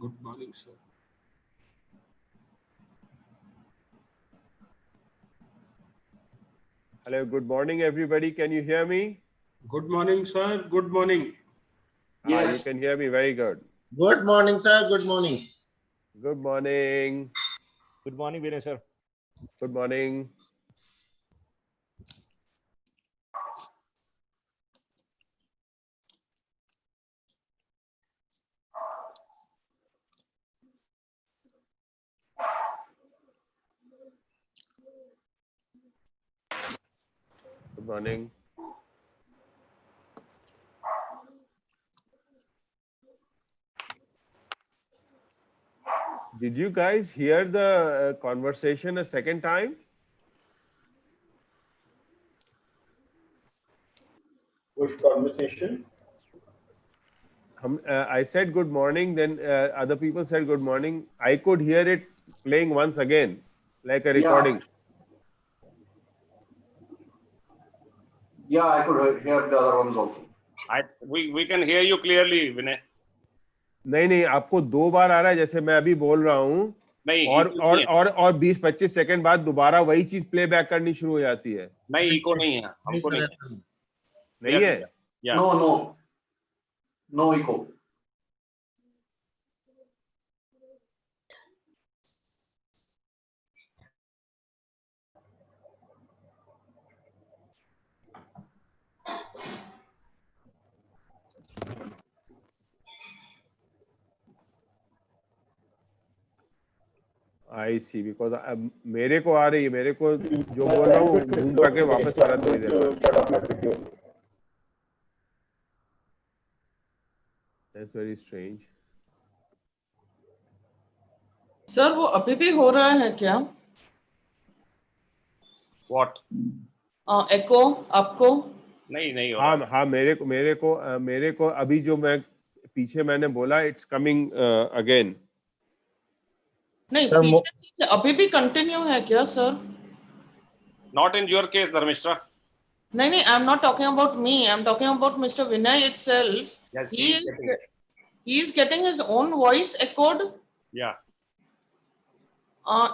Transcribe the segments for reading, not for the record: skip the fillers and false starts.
Good morning, sir. Hello, good morning, everybody. Can you hear me? Good morning, sir. Good morning. Yes. You can hear me. Very good. Good morning, sir. Good morning. Good morning. Good morning, Vinay sir. Good morning. Good morning. Did you guys hear the conversation a second time? Which conversation? I said good morning, then other people said good morning. I could hear it playing once again, like a recording. Yeah, I could hear the other ones also. We can hear you clearly, Vinay. नहीं, आपको दो बार आ रहा है, जैसे मैं अभी बोल रहा हूँ, और 20-25 सेकंड बाद दोबारा वही चीज प्ले बैक करनी शुरू हो जाती है. नहीं, इको नहीं है, हमको नहीं है. नहीं है? No echo. I see, because मेरे को आ रही है, मेरे को जो बोल रहा हूँ घूम करके वापस आ रहा थोड़ी देर बाद. That's very strange. सर वो अभी भी हो रहा है क्या? What? एको आपको? नहीं हो रहा. हाँ, मेरे को अभी जो मैं पीछे मैंने बोला, it's coming again. नहीं, पीछे अभी भी कंटिन्यू है क्या sir? Not in your case, Dharmishra. नहीं, I'm not talking about me. I'm talking about Mr. Vinay itself. Yes, he is getting his own voice echoed. Yeah.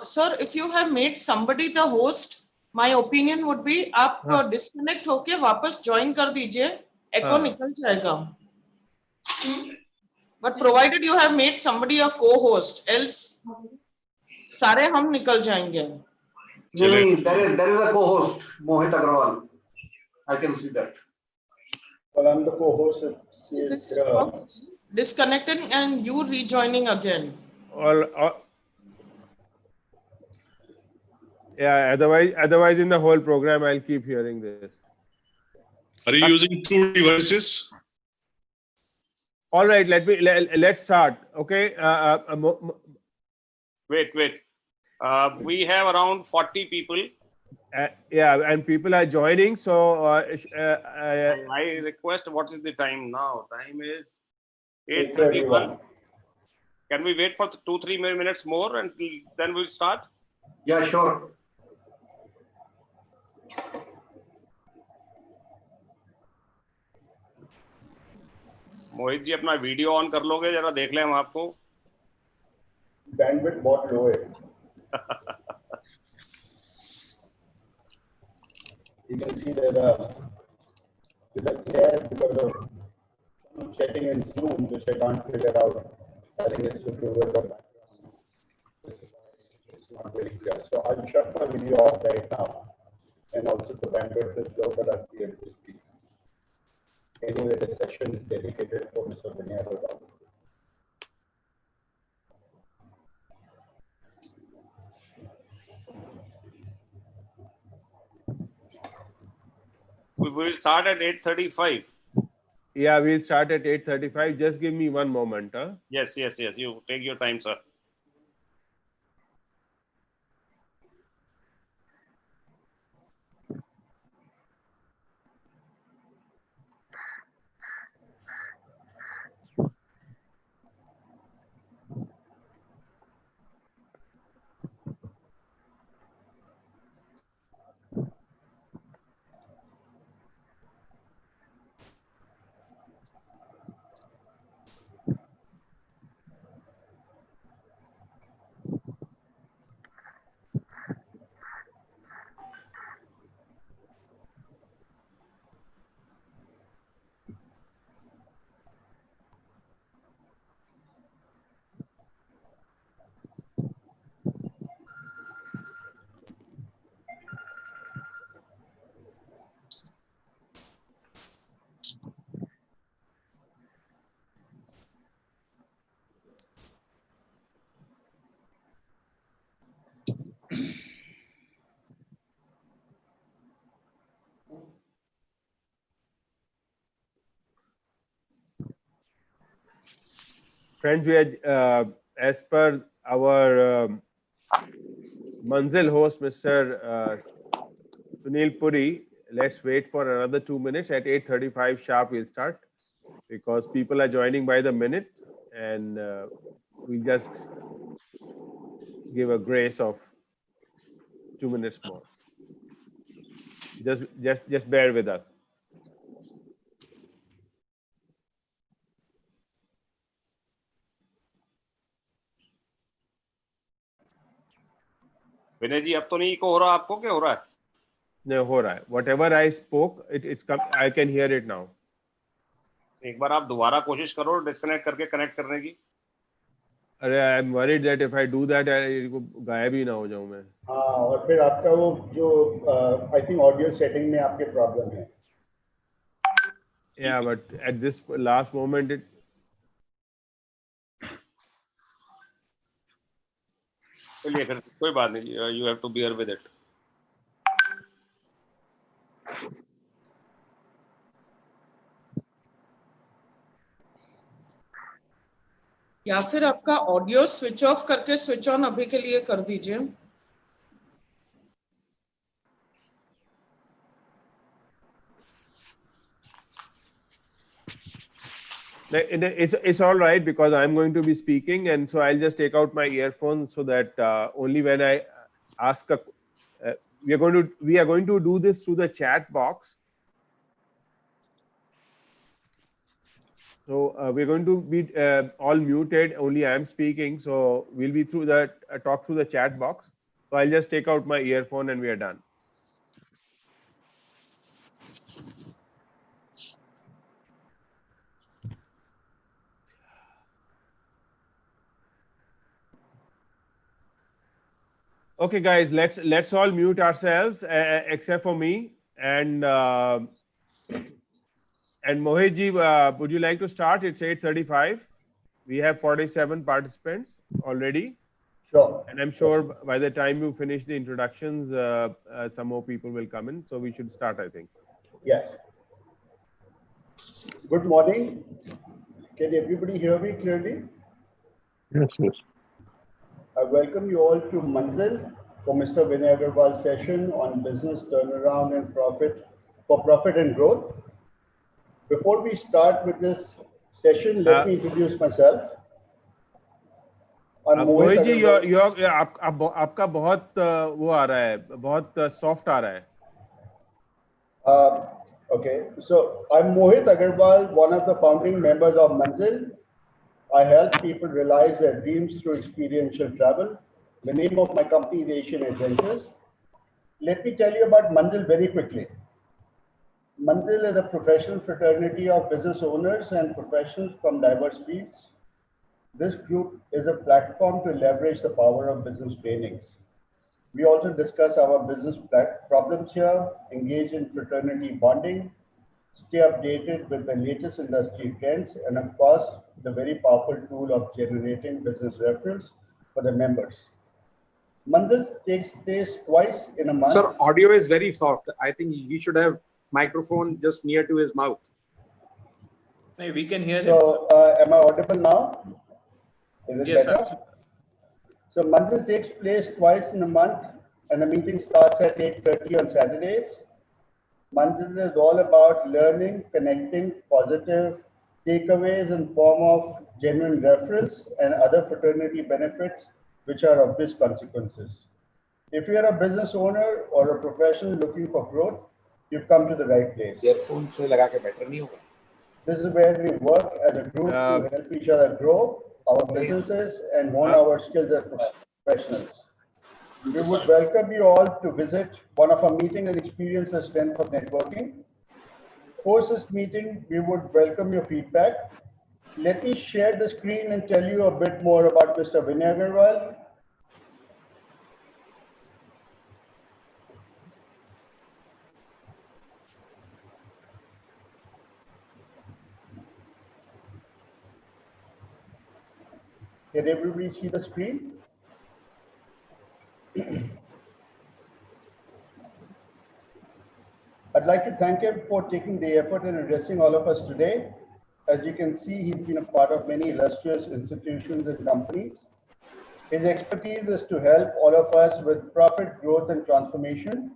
Sir, if you have made somebody the host, my opinion would be आप disconnect होके वापस join कर दीजिए, echo निकल जाएगा. But provided you have made somebody a co-host, else सारे हम निकल जाएंगे. चले there is a co-host, Mohit Agarwal. I can see that. Well, I'm the co-host. It's, Disconnecting and you rejoining again. Yeah, otherwise in the whole program I'll keep hearing this. Are you using two devices? All right, let's start. Okay. Wait. We have around 40 people. Yeah, and people are joining. So I request, what is the time now? Time is 8:31. 8:31. Can we wait for 2-3 minutes more and then we'll start? Yeah, sure. Mohit ji अपना video on कर लोगे जरा देख लें हम आपको. Bandwidth बहुत low है. You can see that with a glare because of some setting in Zoom, which I can't figure out. I think it's to do with the background. It's not very clear. So I'll shut my video off right now. And also the bandwidth is low, but I'll be able to speak. Anyway, the session is dedicated for Mr. Vinay Agarwal. We will start at 8:35. yeah, we'll start at 8:35. Just give me one moment. Huh? Yes. You take your time, sir. Friends, we are as per our Manzil host, Mr. Sunil Puri. Let's wait for another 2 minutes. At 8:35 sharp, we'll start because people are joining by the minute, and we just give a grace of 2 minutes more. Just bear with us. विनय जी अब तो नहीं को हो रहा, आपको क्या हो रहा है? नहीं हो रहा है. Whatever I spoke, it's come. I can hear it now. एक बार आप दोबारा कोशिश करो डिस्कनेक्ट करके कनेक्ट करने की. अरे I'm worried that if I do that, गायब ही ना हो जाऊं मैं. हाँ, और फिर आपका वो जो I think audio setting में आपके problem है. Yeah, but at this last moment, it. चलिए फिर कोई बात नहीं. You have to bear with it. या फिर आपका ऑडियो स्विच ऑफ करके स्विच ऑन अभी के लिए कर दीजिए. It's all right because I'm going to be speaking, and so I'll just take out my earphones so that only when I ask a, we are going to do this through the chat box. So we're going to be all muted. Only I'm speaking, so we'll be through the talk through the chat box. So I'll just take out my earphone and we are done. Okay, guys, let's all mute ourselves except for me and Mohit ji. Would you like to start? It's 8:35. We have 47 participants already, Sure. and I'm sure by the time you finish the introductions, some more people will come in. So we should start, I think. Yes. Good morning. Can everybody hear me clearly? Yes, yes. I welcome you all to Manzil for Mr. Vinay Agarwal's session on business turnaround and profit and growth. Before we start with this session, let me introduce myself. I'm Mohit ji, Agarwal. आपका बहुत वो आ रहा है, बहुत soft आ रहा है. Okay, so I'm Mohit Agarwal, one of the founding members of Manzil. I help people realize their dreams through experiential travel. The name of my company is Asian Adventures. Let me tell you about Manzil very quickly. Manzil is a professional fraternity of business owners and professionals from diverse fields. This group is a platform to leverage the power of business trainings. We also discuss our business problems here, engage in fraternity bonding, stay updated with the latest industry trends, and of course, the very powerful tool of generating business referrals for the members. Manzil takes place twice in a month. Sir, audio is very soft. I think he should have microphone just near to his mouth. No, we can hear him. So, am I audible now? Is it Yes, better? sir. So, Manzil takes place twice in a month, and the meeting starts at 8:30 on Saturdays. Manzil is all about learning, connecting, positive takeaways in form of genuine referrals and other fraternity benefits which are obvious consequences. If you are a business owner or a professional looking for growth, you've come to the right place. Earphone से लगा के better नहीं होगा. This is where we work as a group to help each other grow our businesses and hone our skills as professionals. We would welcome you all to visit one of our meetings and experience the strength of networking. Post this meeting, we would welcome your feedback. Let me share the screen and tell you a bit more about Mr. Vinay Agarwal. Can everybody see the screen? I'd like to thank him for taking the effort in addressing all of us today. As you can see, he's been a part of many illustrious institutions and companies. His expertise is to help all of us with profit, growth, and transformation.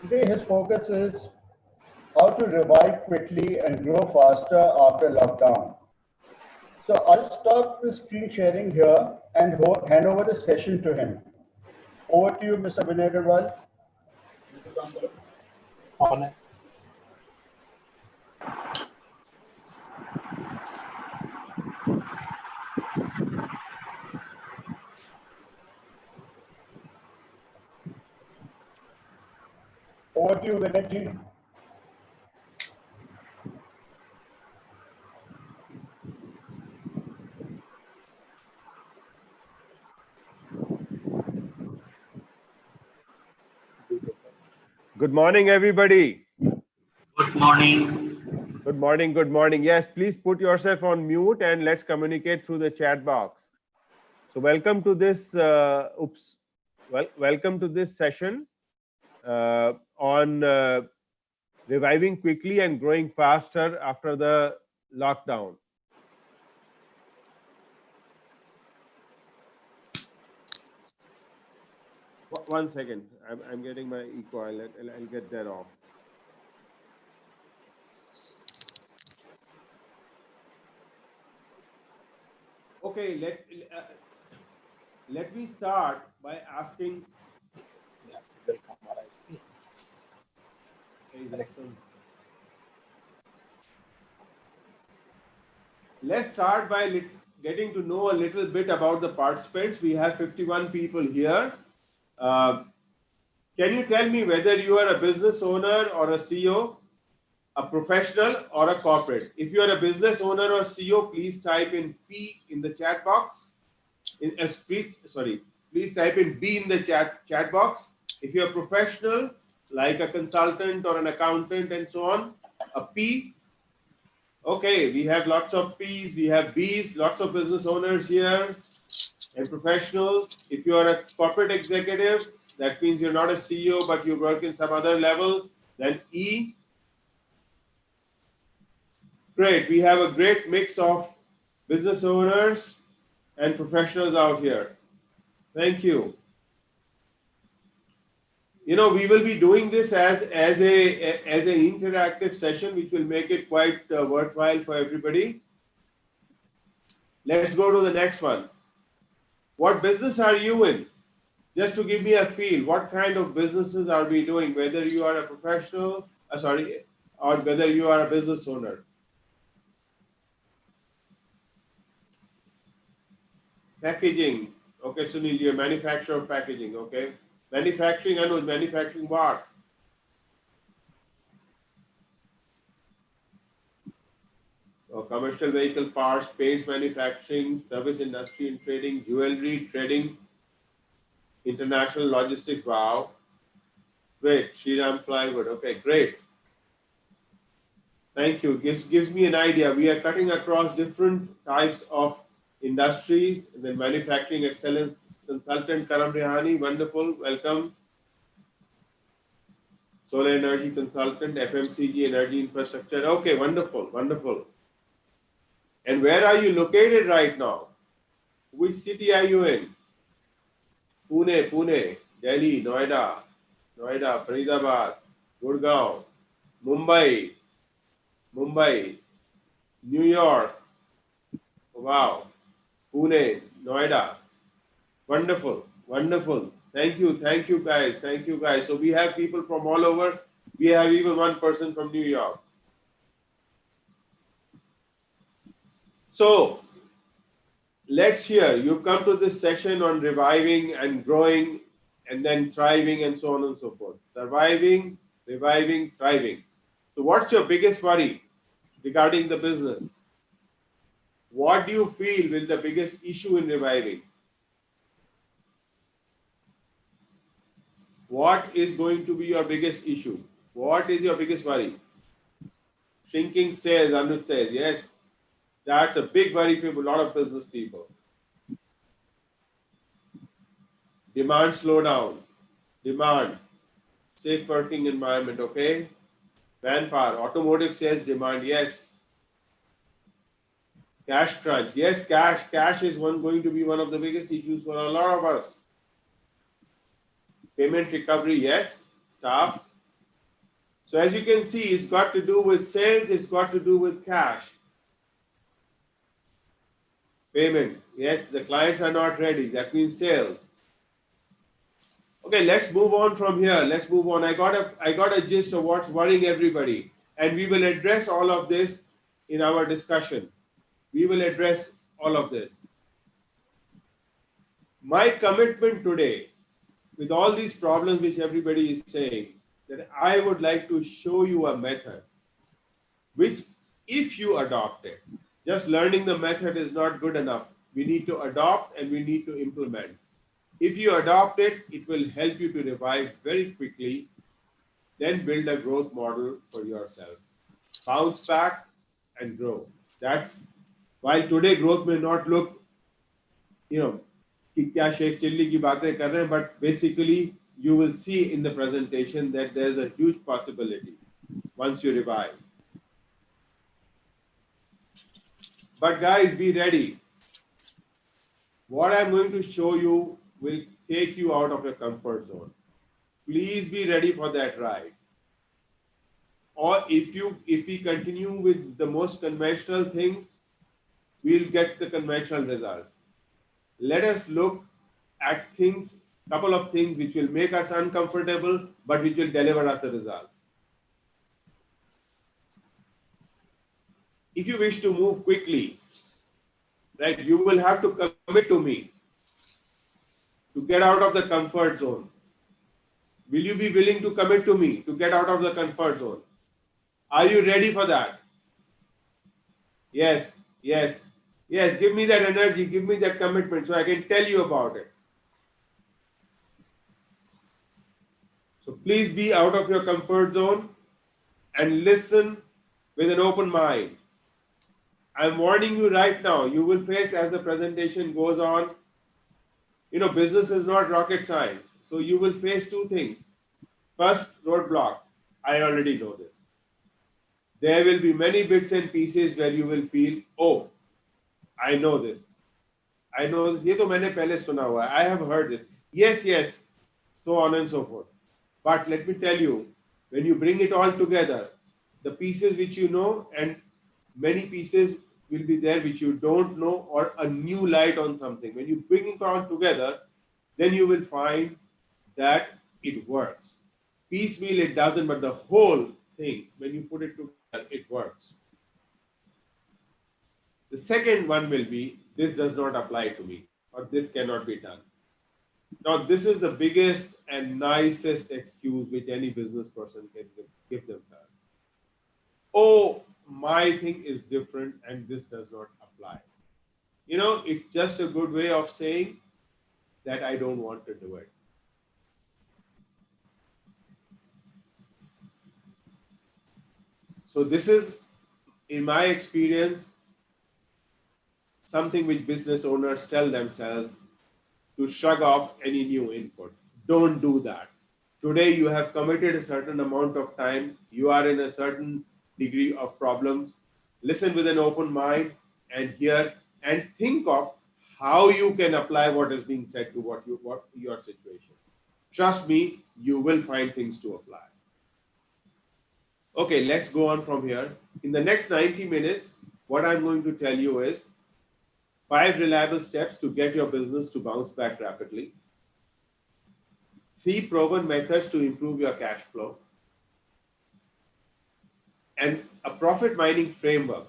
Today, his focus is how to revive quickly and grow faster after lockdown. So I'll stop the screen sharing here and hand over the session to him. Over to you, Mr. Vinay Agarwal. On है. Over to you, Vinay ji. Good morning, everybody. Good morning. Good morning. Good morning. Yes, please put yourself on mute and let's communicate through the chat box. So, welcome to this. Welcome to this session on reviving quickly and growing faster after the lockdown. One second. I'm getting my echo. I'll get that off. Okay, let me start by asking. Let's start by getting to know a little bit about the participants. We have 51 people here. Can you tell me whether you are a business owner or a CEO, a professional or a corporate? If you are a business owner or CEO, please type in P in the chat box. Please please type in B in the chat box. If you're a professional, like a consultant or an accountant and so on, a P. Okay, we have lots of P's, we have B's, lots of business owners here and professionals. If you are a corporate executive, that means you're not a CEO, but you work in some other level, then E. Great, we have a great mix of business owners and professionals out here. Thank you. You know, we will be doing this as an interactive session, which will make it quite worthwhile for everybody. Let's go to the next one. What business are you in? Just to give me a feel, what kind of businesses are we doing? Whether you are a professional, or whether you are a business owner. Packaging. Okay, Sunil, you're a manufacturer of packaging. Okay. Manufacturing, I know manufacturing what? Oh, commercial vehicle parts, paints manufacturing, service industry and trading, jewelry, trading, international logistics. Wow. Great. Shriram plywood. Okay, great. Thank you. Gives me an idea. We are cutting across different types of industries. And then manufacturing excellence consultant Karam Rehani, wonderful, welcome. Solar energy consultant, FMCG energy infrastructure. Okay, wonderful, wonderful. And where are you located right now? Which city are you in? Pune, Delhi, Noida, Faridabad, Gurgaon, Mumbai, New York. Wow. Pune, Noida. Wonderful, wonderful. Thank you guys. Thank you guys. So we have people from all over. We have even one person from New York. So let's hear. You've come to this session on reviving and growing and then thriving and so on and so forth. Surviving, reviving, thriving. So what's your biggest worry regarding the business? What do you feel will the biggest issue in reviving? What is going to be your biggest issue? What is your biggest worry? Shrinking sales, Anuj says, yes, that's a big worry for a lot of business people. Demand slowdown, demand, safe working environment, okay? Manpower, automotive sales demand, yes. Cash crunch, yes, cash is going to be one of the biggest issues for a lot of us. Payment recovery, yes. Staff. So as you can see, it's got to do with sales, it's got to do with cash. Payment, yes, the clients are not ready, that means sales. Okay, let's move on from here. Let's move on. I got a gist of what's worrying everybody, and we will address all of this in our discussion. We will address all of this. My commitment today, with all these problems which everybody is saying, that I would like to show you a method which, if you adopt it, just learning the method is not good enough. We need to adopt and we need to implement. If you adopt it, it will help you to revive very quickly, then build a growth model for yourself. Bounce back and grow. That's while today growth may not look, कि क्या Sheikh chilli की बातें कर रहे हैं, but basically you will see in the presentation that there's a huge possibility once you revive. But guys, be ready. What I'm going to show you will take you out of your comfort zone. Please be ready for that ride. Or if we continue with the most conventional things, we'll get the conventional results. Let us look at things, couple of things which will make us uncomfortable, but which will deliver us the results. If you wish to move quickly, right, you will have to commit to me to get out of the comfort zone. Will you be willing to commit to me to get out of the comfort zone? Are you ready for that? Yes, yes, yes. Give me that energy, give me that commitment so I can tell you about it. So please be out of your comfort zone and listen with an open mind. I'm warning you right now, you will face as the presentation goes on, business is not rocket science. So you will face two things. First, roadblock. I already know this. There will be many bits and pieces where you will feel, oh, I know this. I know this. ये तो मैंने पहले सुना हुआ है. I have heard this. Yes, yes, so on and so forth. But let me tell you, when you bring it all together, the pieces which you know and many pieces will be there which you don't know, or a new light on something. When you bring it all together, then you will find that it works. Piecemeal it doesn't, but the whole thing, when you put it together, it works. The second one will be, this does not apply to me, or this cannot be done. Now, this is the biggest and nicest excuse which any business person can give themselves. Oh, my thing is different and this does not apply. It's just a good way of saying that I don't want to do it. So this is, in my experience, something which business owners tell themselves to shrug off any new input. Don't do that. Today you have committed a certain amount of time. You are in a certain degree of problems. Listen with an open mind and hear and think of how you can apply what is being said to what your situation. Trust me, you will find things to apply. Okay, let's go on from here. In the next 90 minutes, what I'm going to tell you is 5 reliable steps to get your business to bounce back rapidly. 3 proven methods to improve your cash flow. And a profit mining framework,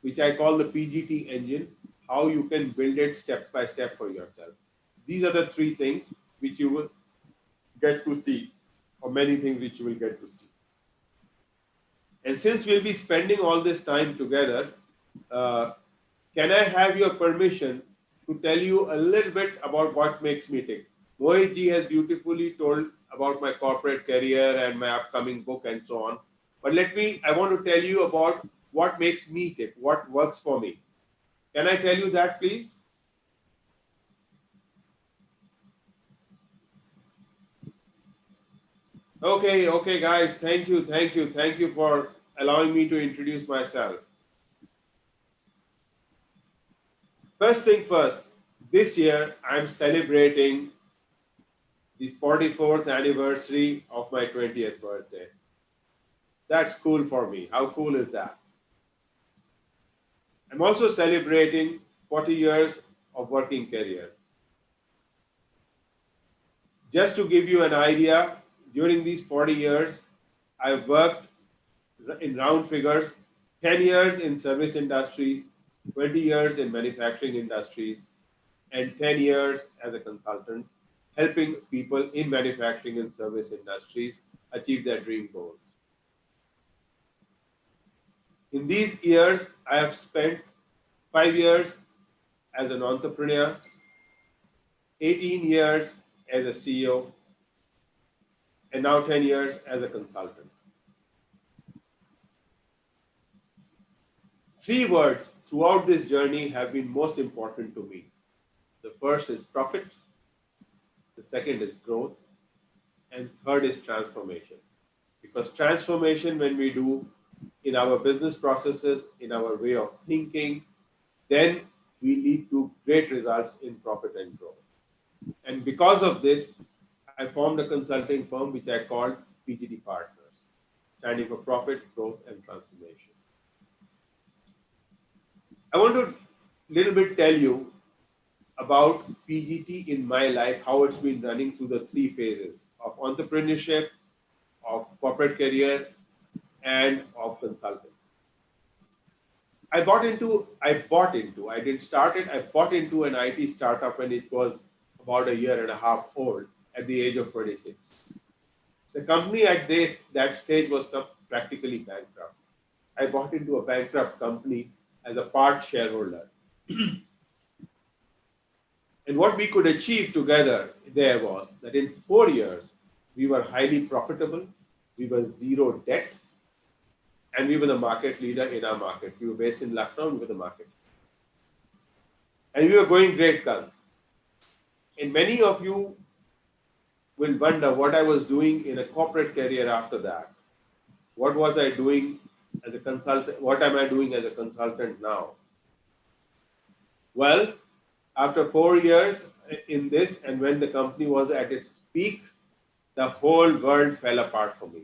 which I call the PGT engine, how you can build it step by step for yourself. These are the 3 things which you will get to see, or many things which you will get to see. And since we'll be spending all this time together, can I have your permission to tell you a little bit about what makes me tick? Mohit ji has beautifully told about my corporate career and my upcoming book and so on. But I want to tell you about what makes me tick, what works for me. Can I tell you that, please? Okay, guys. Thank you for allowing me to introduce myself. First thing first, this year I'm celebrating the 44th anniversary of my 20th birthday. That's cool for me. How cool is that? I'm also celebrating 40 years of working career. Just to give you an idea, during these 40 years, I've worked in round figures, 10 years in service industries, 20 years in manufacturing industries, and 10 years as a consultant, helping people in manufacturing and service industries achieve their dream goals. In these years, I have spent 5 years as an entrepreneur, 18 years as a CEO, and now 10 years as a consultant. 3 words throughout this journey have been most important to me. The first is profit, the second is growth, and third is transformation. Because transformation, when we do in our business processes, in our way of thinking, then we lead to great results in profit and growth. And because of this, I formed a consulting firm which I called PGT Partners, standing for Profit, Growth, and Transformation. I want to little bit tell you about PGT in my life, how it's been running through the 3 phases of entrepreneurship, of corporate career, and of consulting. I bought into, I didn't start it, I bought into an IT startup when it was about a year and a half old at the age of 26. The company at that stage was practically bankrupt. I bought into a bankrupt company as a part shareholder. And what we could achieve together there was that in 4 years, we were highly profitable, we were zero debt, and we were the market leader in our market. We were based in Lucknow, we were the market. And we were going great guns. And many of you will wonder what I was doing in a corporate career after that. What was I doing as a consultant? What am I doing as a consultant now? Well, after 4 years in this, and when the company was at its peak, the whole world fell apart for me.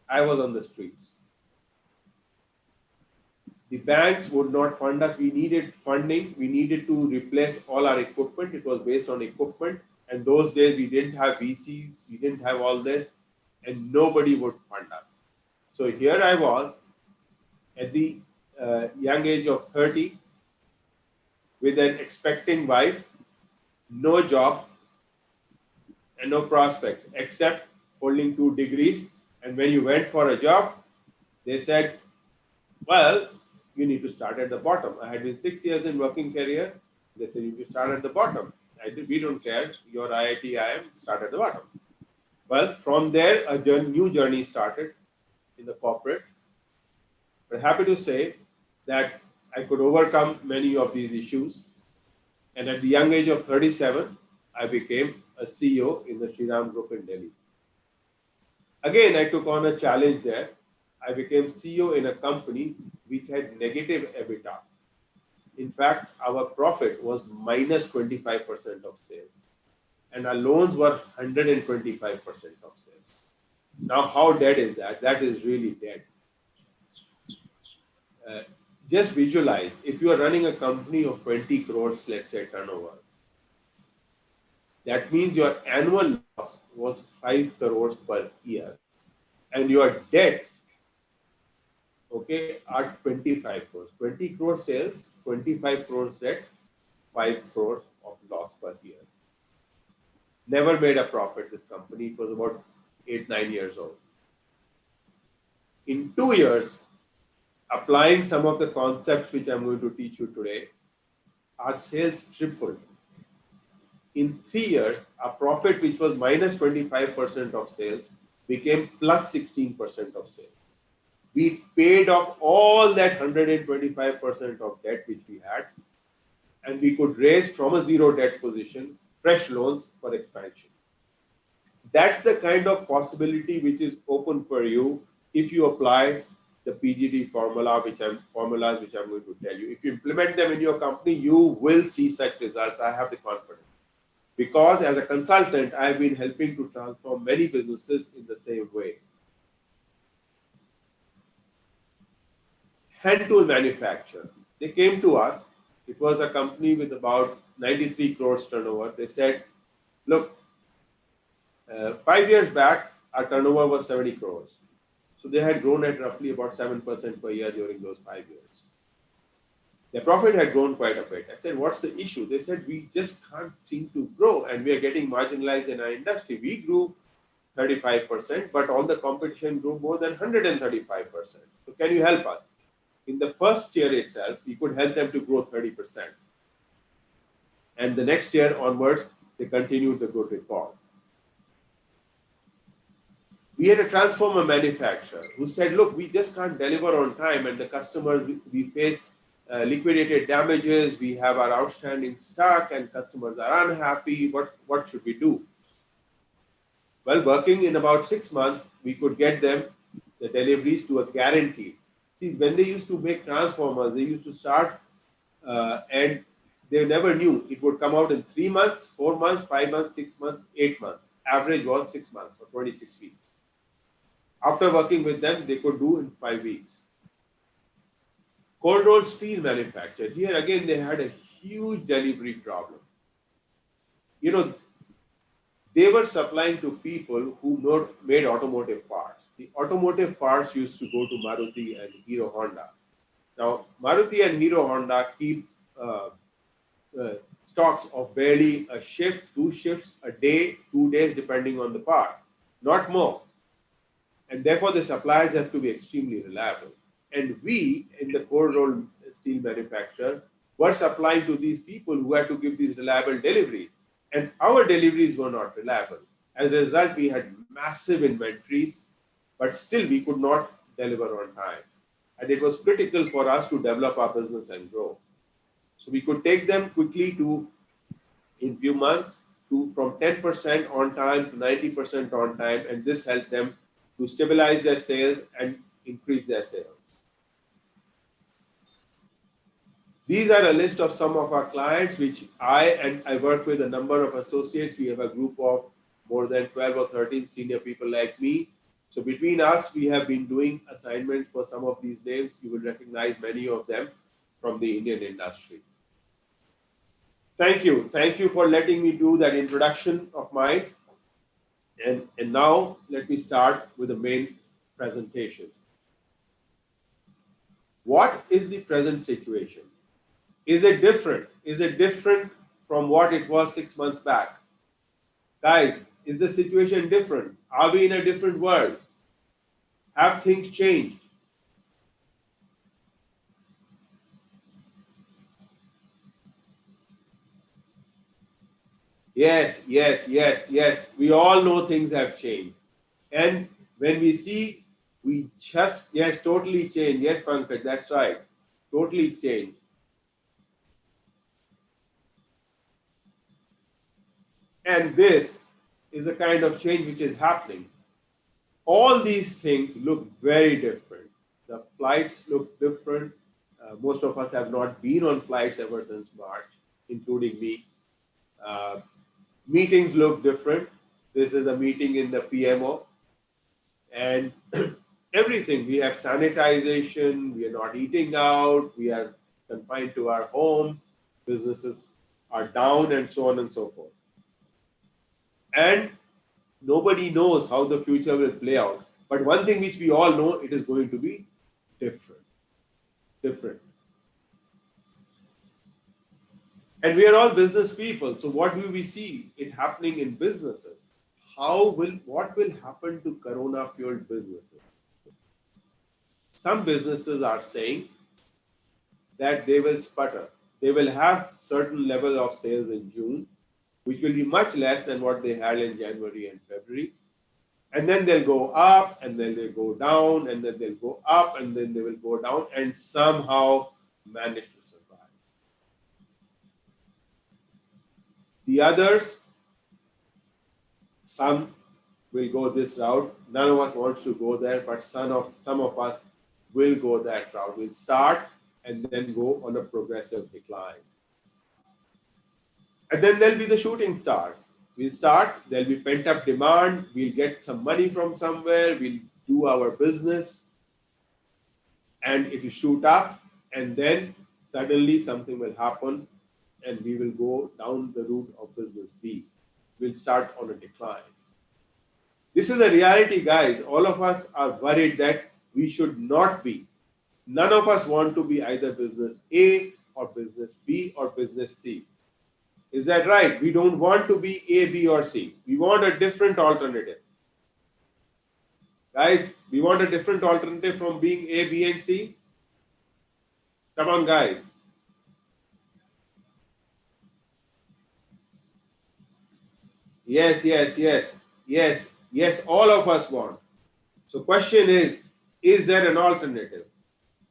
I was on the streets. The banks would not fund us. We needed funding. We needed to replace all our equipment. It was based on equipment. And those days we didn't have VCs. We didn't have all this. And nobody would fund us. So here I was at the young age of 30 with an expecting wife, no job, and no prospects except holding 2 degrees. And when you went for a job, they said, well, you need to start at the bottom. I had been 6 years in working career. They said, you start at the bottom. I said, we don't care. Your IIT, IIM, start at the bottom. Well, from there, a new journey started in the corporate. But happy to say that I could overcome many of these issues. And at the young age of 37, I became a CEO in the Shriram Group in Delhi. Again, I took on a challenge there. I became CEO in a company which had negative EBITDA. In fact, our profit was minus 25% of sales. And our loans were 125% of sales. Now, how dead is that? That is really dead. Just visualize, if you are running a company of 20 crores, let's say, turnover, that means your annual loss was 5 crores per year. And your debts, okay, are 25 crores. 20 crores sales, 25 crores debt, 5 crores of loss per year. Never made a profit, this company. It was about 8-9 years old. In 2 years, applying some of the concepts which I'm going to teach you today, our sales tripled. In 3 years, our profit, which was minus 25% of sales, became plus 16% of sales. We paid off all that 125% of debt which we had, and we could raise from a zero debt position fresh loans for expansion. That's the kind of possibility which is open for you if you apply the PGD formulas which I'm going to tell you. If you implement them in your company, you will see such results. I have the confidence. Because as a consultant, I've been helping to transform many businesses in the same way. Hand tool manufacturer. They came to us. It was a company with about 93 crores turnover. They said, look, 5 years back, our turnover was 70 crores. So they had grown at roughly about 7% per year during those 5 years. Their profit had grown quite a bit. I said, what's the issue? They said, we just can't seem to grow and we are getting marginalized in our industry. We grew 35%, but all the competition grew more than 135%. So can you help us? In the first year itself, we could help them to grow 30%. And the next year onwards, they continued the good record. We had a transformer manufacturer who said, look, we just can't deliver on time and the customers, we face liquidated damages, we have our outstanding stock and customers are unhappy. What should we do? Well, working in about 6 months, we could get them the deliveries to a guarantee. See, when they used to make transformers, they used to start and they never knew it would come out in 3 months, 4 months, 5 months, 6 months, 8 months. Average was 6 months or 26 weeks. After working with them, they could do in 5 weeks. Cold rolled steel manufacturer. Here again, they had a huge delivery problem. You know, they were supplying to people who made automotive parts. The automotive parts used to go to Maruti and Hero Honda. Now, Maruti and Hero Honda keep stocks of barely a shift, 2 shifts, a day, 2 days, depending on the part, not more. And therefore, the suppliers have to be extremely reliable. And we, in the cold rolled steel manufacturer, were supplying to these people who had to give these reliable deliveries. And our deliveries were not reliable. As a result, we had massive inventories, but still we could not deliver on time. And it was critical for us to develop our business and grow. So we could take them quickly to, in few months, to from 10% on time to 90% on time, and this helped them to stabilize their sales and increase their sales. These are a list of some of our clients, which I work with a number of associates. We have a group of more than 12 or 13 senior people like me. So between us, we have been doing assignments for some of these names. You will recognize many of them from the Indian industry. Thank you. Thank you for letting me do that introduction of mine. And now let me start with the main presentation. What is the present situation? Is it different? Is it different from what it was 6 months back? Guys, is the situation different? Are we in a different world? Have things changed? Yes, yes, yes, yes. We all know things have changed. And when we see, we just, yes, totally changed. Yes, Pankaj, that's right. Totally changed. And this is the kind of change which is happening. All these things look very different. The flights look different. Most of us have not been on flights ever since March, including me. Meetings look different. This is a meeting in the PMO. And everything, we have sanitization, we are not eating out, we are confined to our homes, businesses are down, and so on and so forth. And nobody knows how the future will play out. But one thing which we all know, it is going to be different. Different. And we are all business people. So what will we see it happening in businesses? What will happen to Corona-fueled businesses? Some businesses are saying that they will sputter. They will have certain level of sales in June, which will be much less than what they had in January and February. And then they'll go up, and then they'll go down, and then they'll go up, and then they will go down, and somehow manage to survive. The others, some will go this route. None of us wants to go there, but some of us will go that route. We'll start and then go on a progressive decline. And then there'll be the shooting stars. We'll start, there'll be pent-up demand, we'll get some money from somewhere, we'll do our business, and it will shoot up, and then suddenly something will happen, and we will go down the route of business B. We'll start on a decline. This is a reality, guys. All of us are worried that we should not be. None of us want to be either business A or business B or business C. Is that right? We don't want to be A, B, or C. We want a different alternative. Guys, we want a different alternative from being A, B, and C. Come on, guys. Yes, yes, yes, yes, yes, all of us want. So question is there an alternative?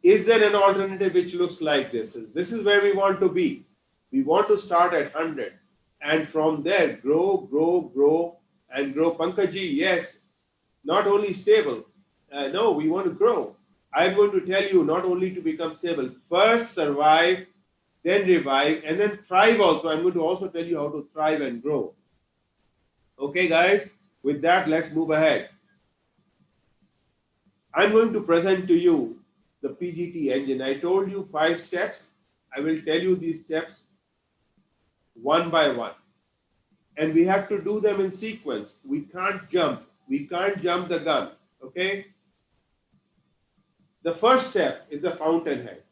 Is there an alternative which looks like this? This is where we want to be. We want to start at 100 and from there grow, grow, grow and grow. Pankaj, yes, not only stable. No, we want to grow. I'm going to tell you not only to become stable, first survive, then revive, and then thrive also. I'm going to also tell you how to thrive and grow. Okay, guys, with that, let's move ahead. I'm going to present to you the PGT engine. I told you 5 steps. I will tell you these steps one by one. And we have to do them in sequence. We can't jump. We can't jump the gun. Okay? The first step is the fountainhead.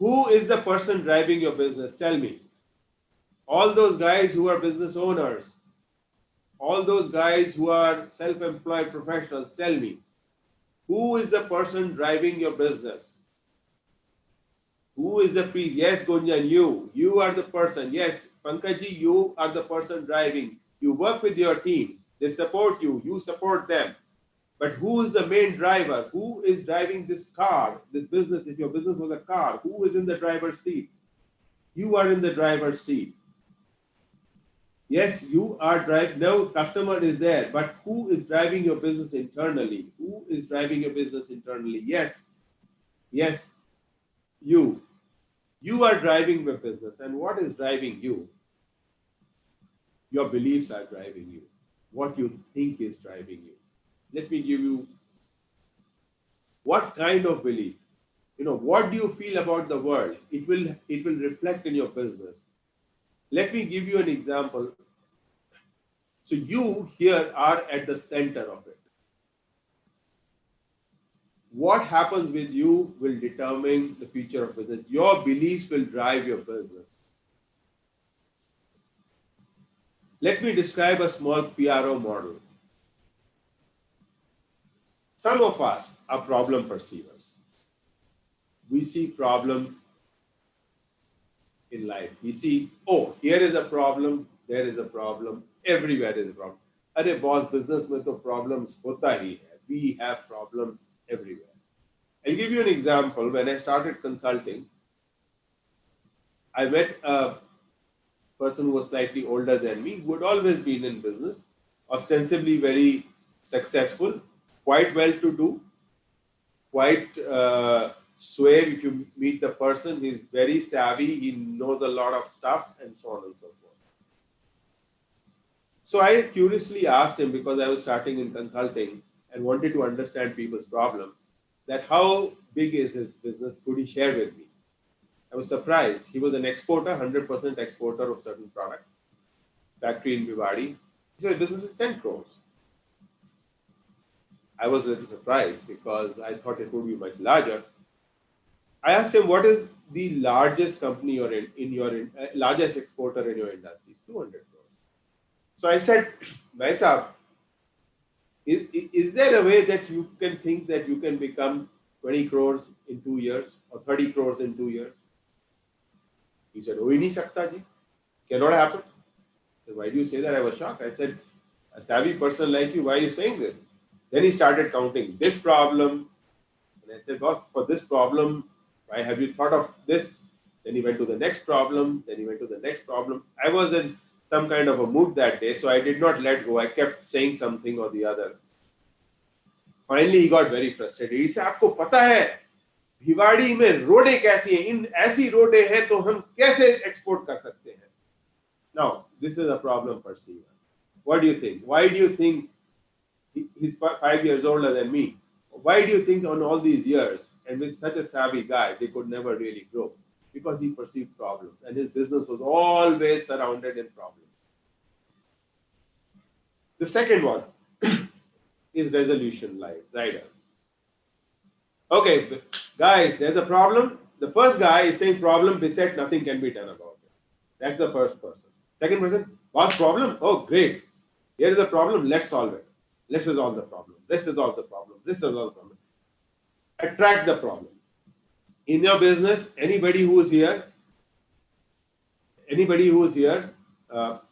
Who is the person driving your business? Tell me. All those guys who are business owners, all those guys who are self-employed professionals, tell me. Who is the person driving your business? Who is the priest? Yes, Gunjan, you. You are the person. Yes, Pankaj, you are the person driving. You work with your team. They support you. You support them. But who is the main driver? Who is driving this car, this business? If your business was a car, who is in the driver's seat? You are in the driver's seat. Yes, you are driving. No, customer is there, but who is driving your business internally? Who is driving your business internally? Yes, yes, you. You are driving the business. And what is driving you? Your beliefs are driving you. What you think is driving you. Let me give you what kind of belief. What do you feel about the world? It will reflect in your business. Let me give you an example. So you here are at the center of it. What happens with you will determine the future of business. Your beliefs will drive your business. Let me describe a small PRO model. Some of us are problem perceivers. We see problems in life. We see, oh, here is a problem, there is a problem, everywhere is a problem. Arey boss, business mein to problems hota hi hai. We have problems everywhere. I'll give you an example. When I started consulting, I met a person who was slightly older than me, who had always been in business, ostensibly very successful, quite well to do, quite suave. If you meet the person, he's very savvy, he knows a lot of stuff, and so on and so forth. So I curiously asked him, because I was starting in consulting and wanted to understand people's problems, that how big is his business? Could he share with me? I was surprised. He was an exporter, 100% exporter of certain products. Factory in Bhiwadi. He said business is 10 crores. I was a little surprised because I thought it would be much larger. I asked him, what is the largest company you're in largest exporter in your industry? It's 200 crores. So I said, Bhai Sahab, is there a way that you can think that you can become 20 crores in 2 years or 30 crores in 2 years? He said, "Ho hi nahi sakta ji. Cannot happen." I said, "Why do you say that?" I was shocked. I said, "A savvy person like you, why are you saying this?" Then he started counting this problem. And I said, "Boss, for this problem, why have you thought of this?" Then he went to the next problem. Then he went to the next problem. I was in some kind of a mood that day, so I did not let go. I kept saying something or the other. Finally, he got very frustrated. He said, "आपको पता है भिवाड़ी में रोडें कैसी हैं? इन ऐसी रोडें हैं तो हम कैसे एक्सपोर्ट कर सकते हैं?" Now, this is a problem perceiver. What do you think? Why do you think he's 5 years older than me? Why do you think on all these years and with such a savvy guy, they could never really grow? Because he perceived problems and his business was always surrounded in problems. The second one is resolution rider. Okay, guys, there's a problem. The first guy is saying problem beset, nothing can be done about it. That's the first person. Second person, what's problem? Oh, great. Here is a problem. Let's solve it. Let's resolve the problem. Let's resolve the problem. Let's resolve the problem. Attract the problem. In your business, anybody who is here,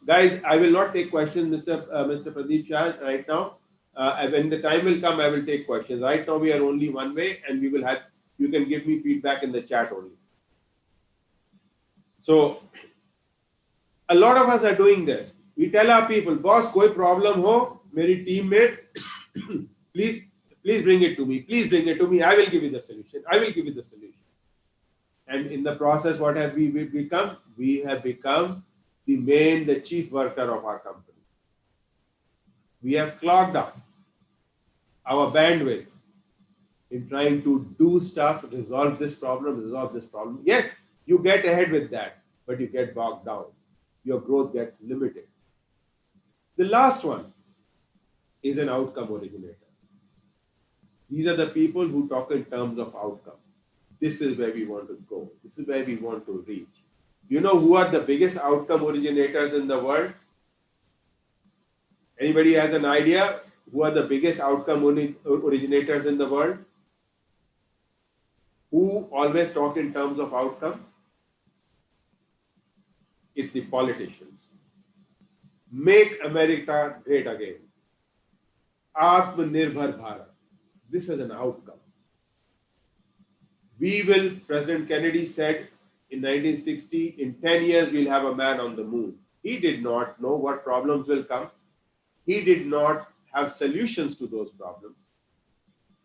guys, I will not take questions, Mr. Pradeep Shah, right now. When the time will come, I will take questions. Right now, we are only one way, and we will have. You can give me feedback in the chat only. So, a lot of us are doing this. We tell our people, boss, koi problem ho, meri teammate, please bring it to me. Please bring it to me. I will give you the solution. I will give you the solution. And in the process, what have we become? We have become the chief worker of our company. We have clogged up our bandwidth in trying to do stuff, resolve this problem. Yes, you get ahead with that, but you get bogged down. Your growth gets limited. The last one is an outcome originator. These are the people who talk in terms of outcome. This is where we want to go. This is where we want to reach. You know who are the biggest outcome originators in the world? Anybody has an idea who are the biggest outcome originators in the world? Who always talk in terms of outcomes? It's the politicians. Make America great again. Atmanirbhar Bharat. This is an outcome. We will, President Kennedy said in 1960, in 10 years, we'll have a man on the moon. He did not know what problems will come. He did not have solutions to those problems,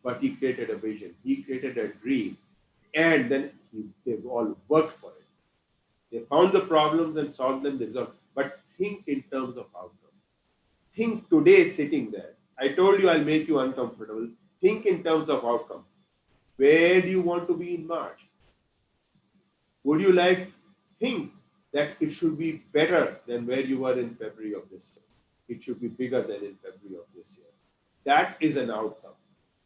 but he created a vision. He created a dream. And then they've all worked for it. They found the problems and solved them, they resolved. But think in terms of outcome. Think today sitting there. I told you I'll make you uncomfortable. Think in terms of outcome. Where do you want to be in March? Would you think that it should be better than where you were in February of this year? It should be bigger than in February of this year. That is an outcome.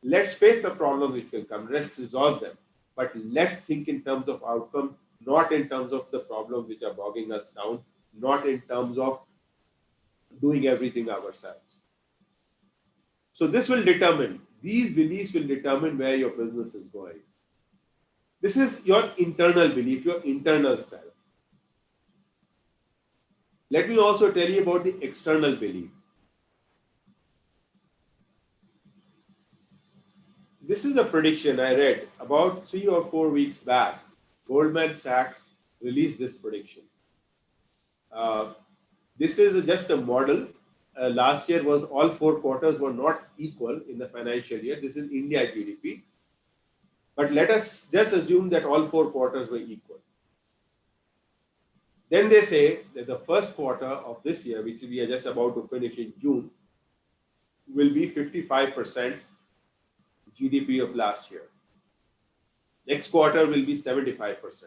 Let's face the problems which will come. Let's resolve them. But let's think in terms of outcome, not in terms of the problems which are bogging us down, not in terms of doing everything ourselves. So this will determine, these beliefs will determine where your business is going. This is your internal belief, your internal self. Let me also tell you about the external belief. This is a prediction I read about 3 or 4 weeks back. Goldman Sachs released this prediction. This is just a model. Last year was all 4 quarters were not equal in the financial year. This is India GDP. But let us just assume that all 4 quarters were equal. Then they say that the first quarter of this year, which we are just about to finish in June, will be 55% GDP of last year. Next quarter will be 75%.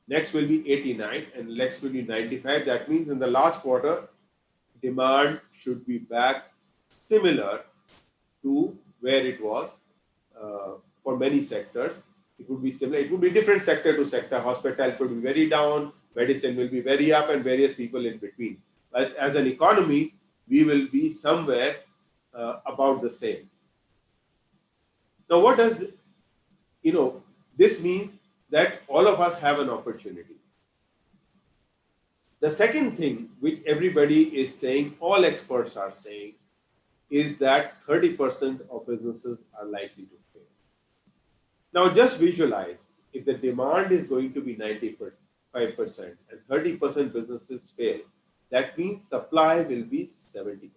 Next will be 89 and next will be 95. That means in the last quarter, demand should be back similar to where it was for many sectors. It would be similar. It would be different sector to sector. Hospital could be very down, medicine will be very up, and various people in between. But as an economy, we will be somewhere about the same. Now, what does, this means that all of us have an opportunity. The second thing which everybody is saying, all experts are saying, is that 30% of businesses are likely to fail. Now, just visualize, if the demand is going to be 95% and 30% businesses fail, that means supply will be 70%.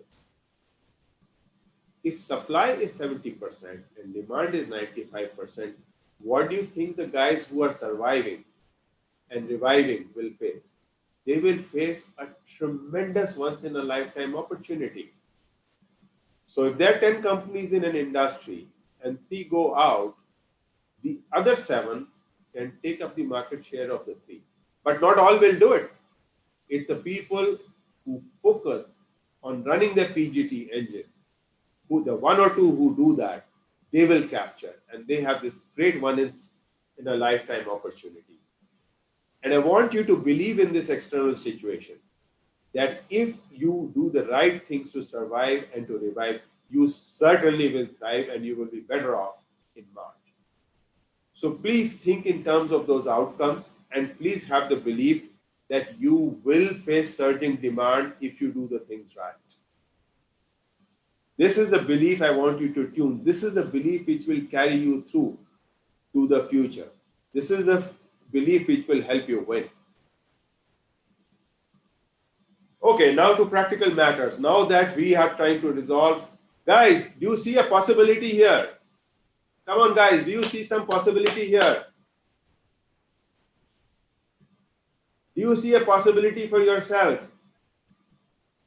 If supply is 70% and demand is 95%, what do you think the guys who are surviving and reviving will face? They will face a tremendous once-in-a-lifetime opportunity. So if there are 10 companies in an industry and 3 go out, the other 7 can take up the market share of the 3. But not all will do it. It's the people who focus on running the PGT engine, the 1 or 2 who do that, they will capture, and they have this great once-in-a-lifetime opportunity. And I want you to believe in this external situation, that if you do the right things to survive and to revive, you certainly will thrive and you will be better off in March. So please think in terms of those outcomes, and please have the belief that you will face surging demand if you do the things right. This is the belief I want you to tune. This is the belief which will carry you through to the future. This is the belief which will help you win. Okay, now to practical matters. Now that we are trying to resolve, guys, do you see a possibility here? Come on, guys, do you see some possibility here? Do you see a possibility for yourself?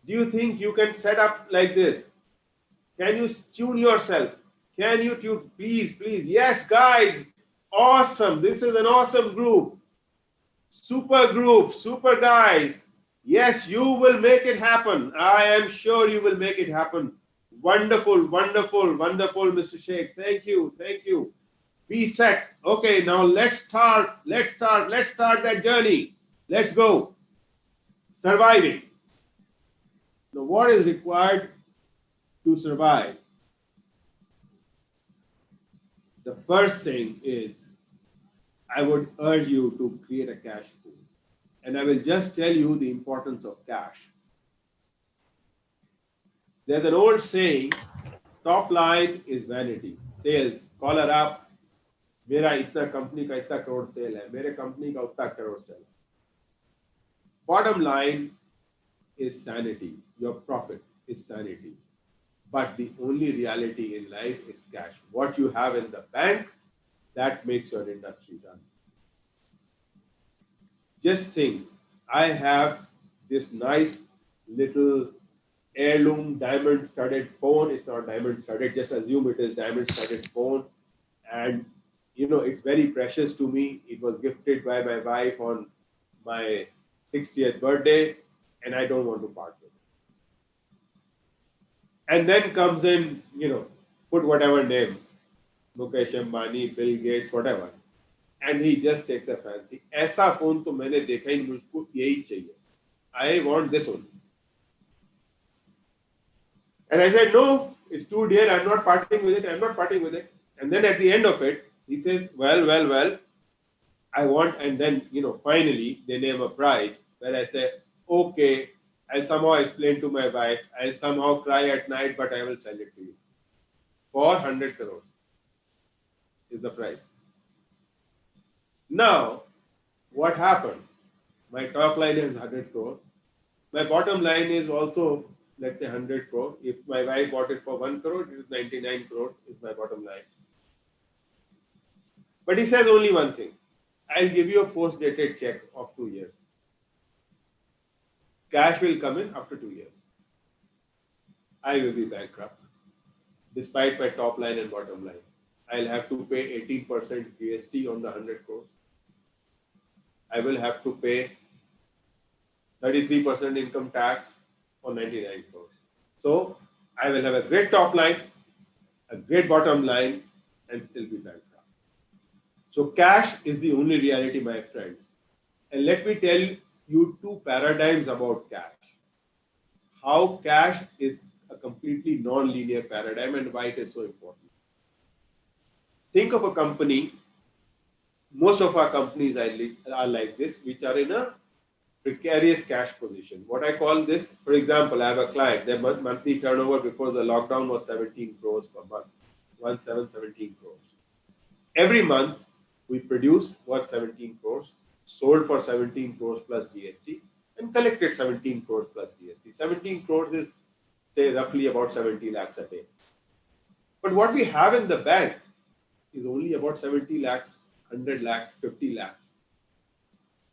Do you think you can set up like this? Can you tune yourself? Can you tune? Please, please. Yes, guys. Awesome. This is an awesome group. Super guys. Yes, you will make it happen. I am sure you will make it happen. Wonderful, wonderful, wonderful, Mr. Sheikh. Thank you. Thank you. Be set. Okay, now let's start that journey. Let's go. Surviving. Now, what is required to survive? The first thing is, I would urge you to create a cash pool. And I will just tell you the importance of cash. There's an old saying, top line is vanity. Sales, call her up. मेरा इतना company का इतना crore cell है, मेरे company का उतना crore cell है. Bottom line is sanity. Your profit is sanity. But the only reality in life is cash. What you have in the bank, that makes your industry run. Just think, I have this nice little heirloom diamond studded phone. It's not diamond studded, just assume it is diamond studded phone. And you know, it's very precious to me. It was gifted by my wife on my 60th birthday, and I don't want to part with it. And then comes in, you know, put whatever name, Mukesh Ambani, Bill Gates, whatever. And he just takes a fancy. ऐसा phone तो मैंने देखा ही नहीं, मुझको यही चाहिए. I want this only. And I said, no, it's too dear. I'm not parting with it. I'm not parting with it. And then at the end of it, he says, well, I want, and then, you know, finally they name a price where I say, okay, I'll somehow explain to my wife, I'll somehow cry at night, but I will sell it to you. For 100 crore is the price. Now, what happened? My top line is 100 crore. My bottom line is also, let's say 100 crore. If my wife bought it for 1 crore, it is 99 crore is my bottom line. But he says only one thing. I'll give you a post-dated check of 2 years. Cash will come in after 2 years. I will be bankrupt, despite my top line and bottom line. I'll have to pay 18% GST on the 100 crores. I will have to pay 33% income tax on 99 crores. So I will have a great top line, a great bottom line, and still be bankrupt. So cash is the only reality, my friends. And let me tell you two paradigms about cash. How cash is a completely non-linear paradigm and why it is so important. Think of a company, most of our companies are like this, which are in a precarious cash position. What I call this, for example, I have a client, their monthly turnover before the lockdown was 17 crores per month, 17 crores. Every month, we produced worth 17 crores, sold for 17 crores plus GST, and collected 17 crores plus GST. 17 crores is, say, roughly about 70 lakhs a day. But what we have in the bank is only about 70 lakhs, 100 lakhs, 50 lakhs.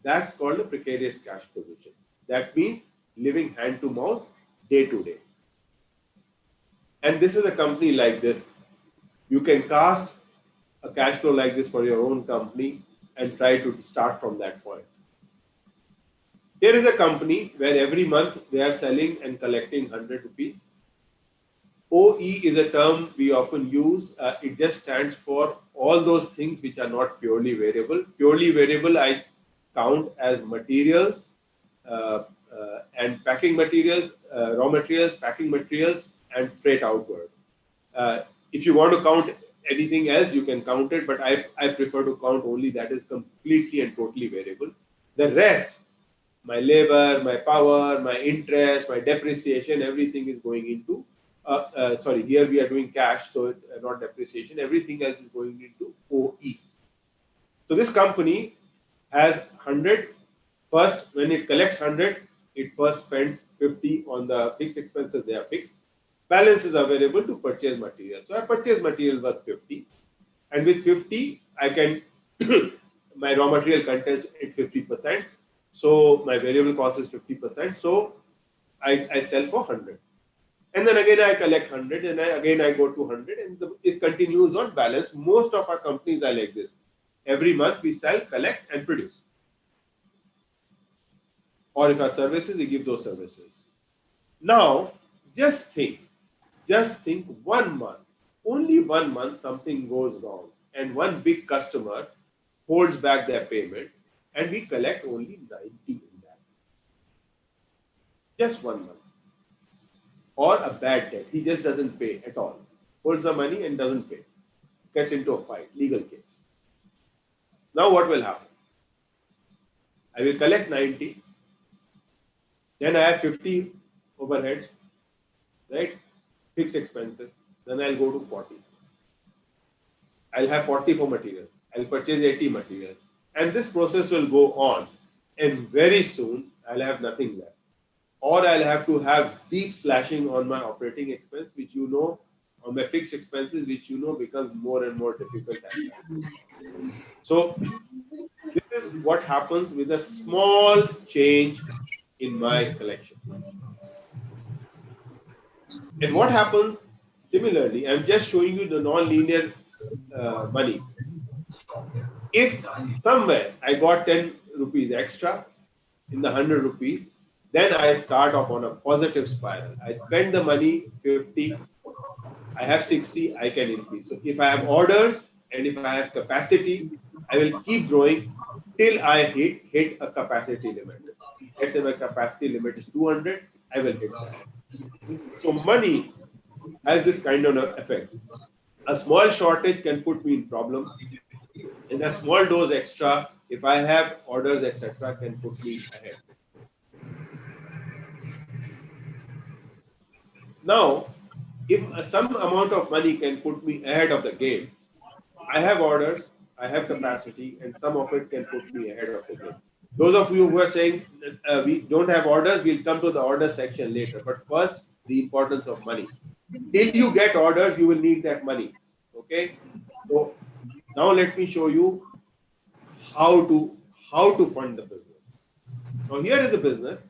That's called a precarious cash position. That means living hand to mouth, day to day. And this is a company like this. You can cast a cash flow like this for your own company and try to start from that point. Here is a company where every month they are selling and collecting 100 rupees. OE is a term we often use. It just stands for all those things which are not purely variable. Purely variable I count as materials and packing materials, raw materials, packing materials, and freight outward. If you want to count anything else, you can count it, but I prefer to count only that is completely and totally variable. The rest, my labor, my power, my interest, my depreciation, everything is going into, here we are doing cash, so not depreciation, everything else is going into OE. So this company has 100, first when it collects 100, it first spends 50 on the fixed expenses, they are fixed. Balance is available to purchase material. So I purchase material worth 50, and with 50, I can, my raw material content is 50%. So my variable cost is 50%. So I sell for 100. And then again, I collect 100, and again I go to 100, and it continues on balance. Most of our companies are like this. Every month we sell, collect, and produce. Or if our services, we give those services. Now, just think 1 month, only 1 month something goes wrong and one big customer holds back their payment and we collect only 90 in that. Just 1 month. Or a bad debt, he just doesn't pay at all. Holds the money and doesn't pay. Gets into a fight, legal case. Now what will happen? I will collect 90. Then I have 50 overheads. right? Fixed expenses. Then I'll go to 40. I'll have 40 for materials. I'll purchase 80 materials. And this process will go on. And very soon, I'll have nothing left. Or I'll have to have deep slashing on my operating expense, which you know, on my fixed expenses, which you know becomes more and more difficult as time. So this is what happens with a small change in my collection. And what happens similarly, I'm just showing you the non-linear money. If somewhere I got 10 rupees extra in the 100 rupees, then I start off on a positive spiral. I spend the money 50, I have 60, I can increase. So if I have orders and if I have capacity, I will keep growing till I hit a capacity limit. Let's say my capacity limit is 200, I will hit that. So money has this kind of effect. A small shortage can put me in problems. And a small dose extra, if I have orders, etc., can put me ahead. Now, if some amount of money can put me ahead of the game, I have orders, I have capacity, and some of it can put me ahead of the game. Those of you who are saying we don't have orders, we'll come to the order section later. But first, the importance of money. Till you get orders, you will need that money. Okay? So now let me show you how to fund the business. Now here is a business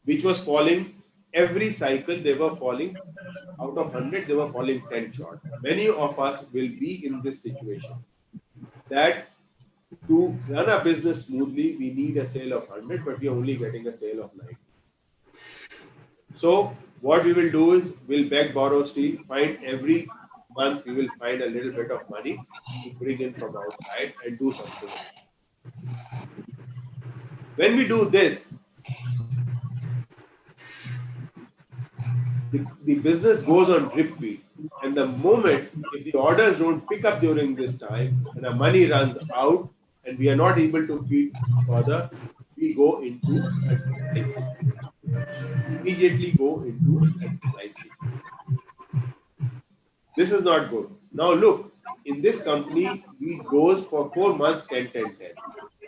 which was falling every cycle. They were falling out of 100, they were falling 10 short. Many of us will be in this situation that to run a business smoothly, we need a sale of 100, but we are only getting a sale of 90. So what we will do is we'll beg, borrow, steal, find every month we will find a little bit of money to bring in from outside and do something. When we do this, the business goes on drip feed. And the moment, if the orders don't pick up during this time and the money runs out and we are not able to feed further, we go into a decline sequence. Immediately go into a decline sequence. This is not good. Now look, in this company, we dose for 4 months 10, 10, 10.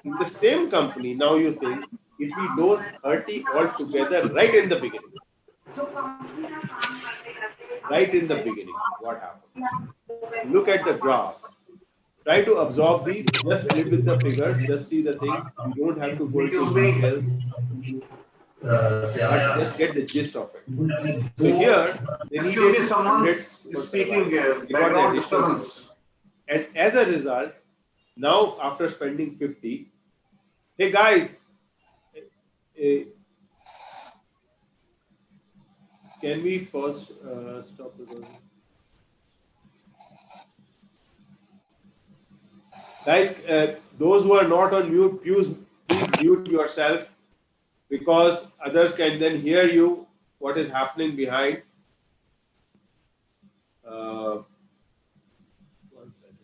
In the same company, now you think, if we dose 30 altogether right in the beginning, what happens? Look at the graph. Try to absorb these, just live with the figures, just see the thing. You don't have to go into details, but just get the gist of it. So here, they Excuse me, needed someone 100 is for speaking survival. here. They got the Background additional disturbance. and as a result, now after spending 50, hey guys, can we first stop the guys? Those who are not on mute, please mute yourself because others can then hear you. What is happening behind? One second.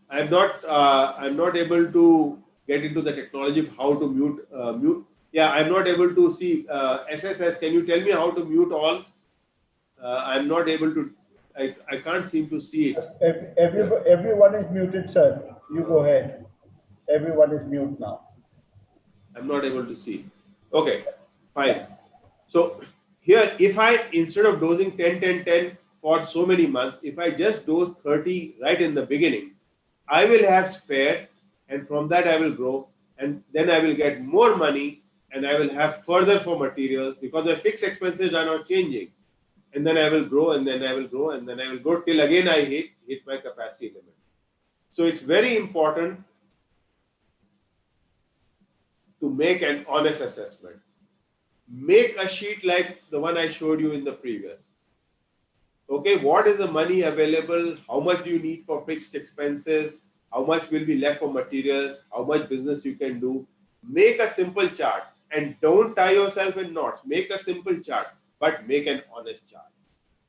I'm not able to get into the technology of how to mute. Yeah, I'm not able to see SSS. Can you tell me how to mute all? I'm not able to. I can't seem to see it. Everyone is muted, sir. You go ahead. Everyone is mute now. I'm not able to see. Okay, fine. So here, if I, instead of dosing 10, 10, 10 for so many months, if I just dose 30 right in the beginning, I will have spare, and from that I will grow, and then I will get more money, and I will have further for materials because my fixed expenses are not changing. And then I will grow, and then I will grow, and then I will grow till again I hit my capacity limit. So it's very important to make an honest assessment. Make a sheet like the one I showed you in the previous. Okay, what is the money available? How much do you need for fixed expenses? How much will be left for materials? How much business you can do? Make a simple chart and don't tie yourself in knots. Make a simple chart, but make an honest chart.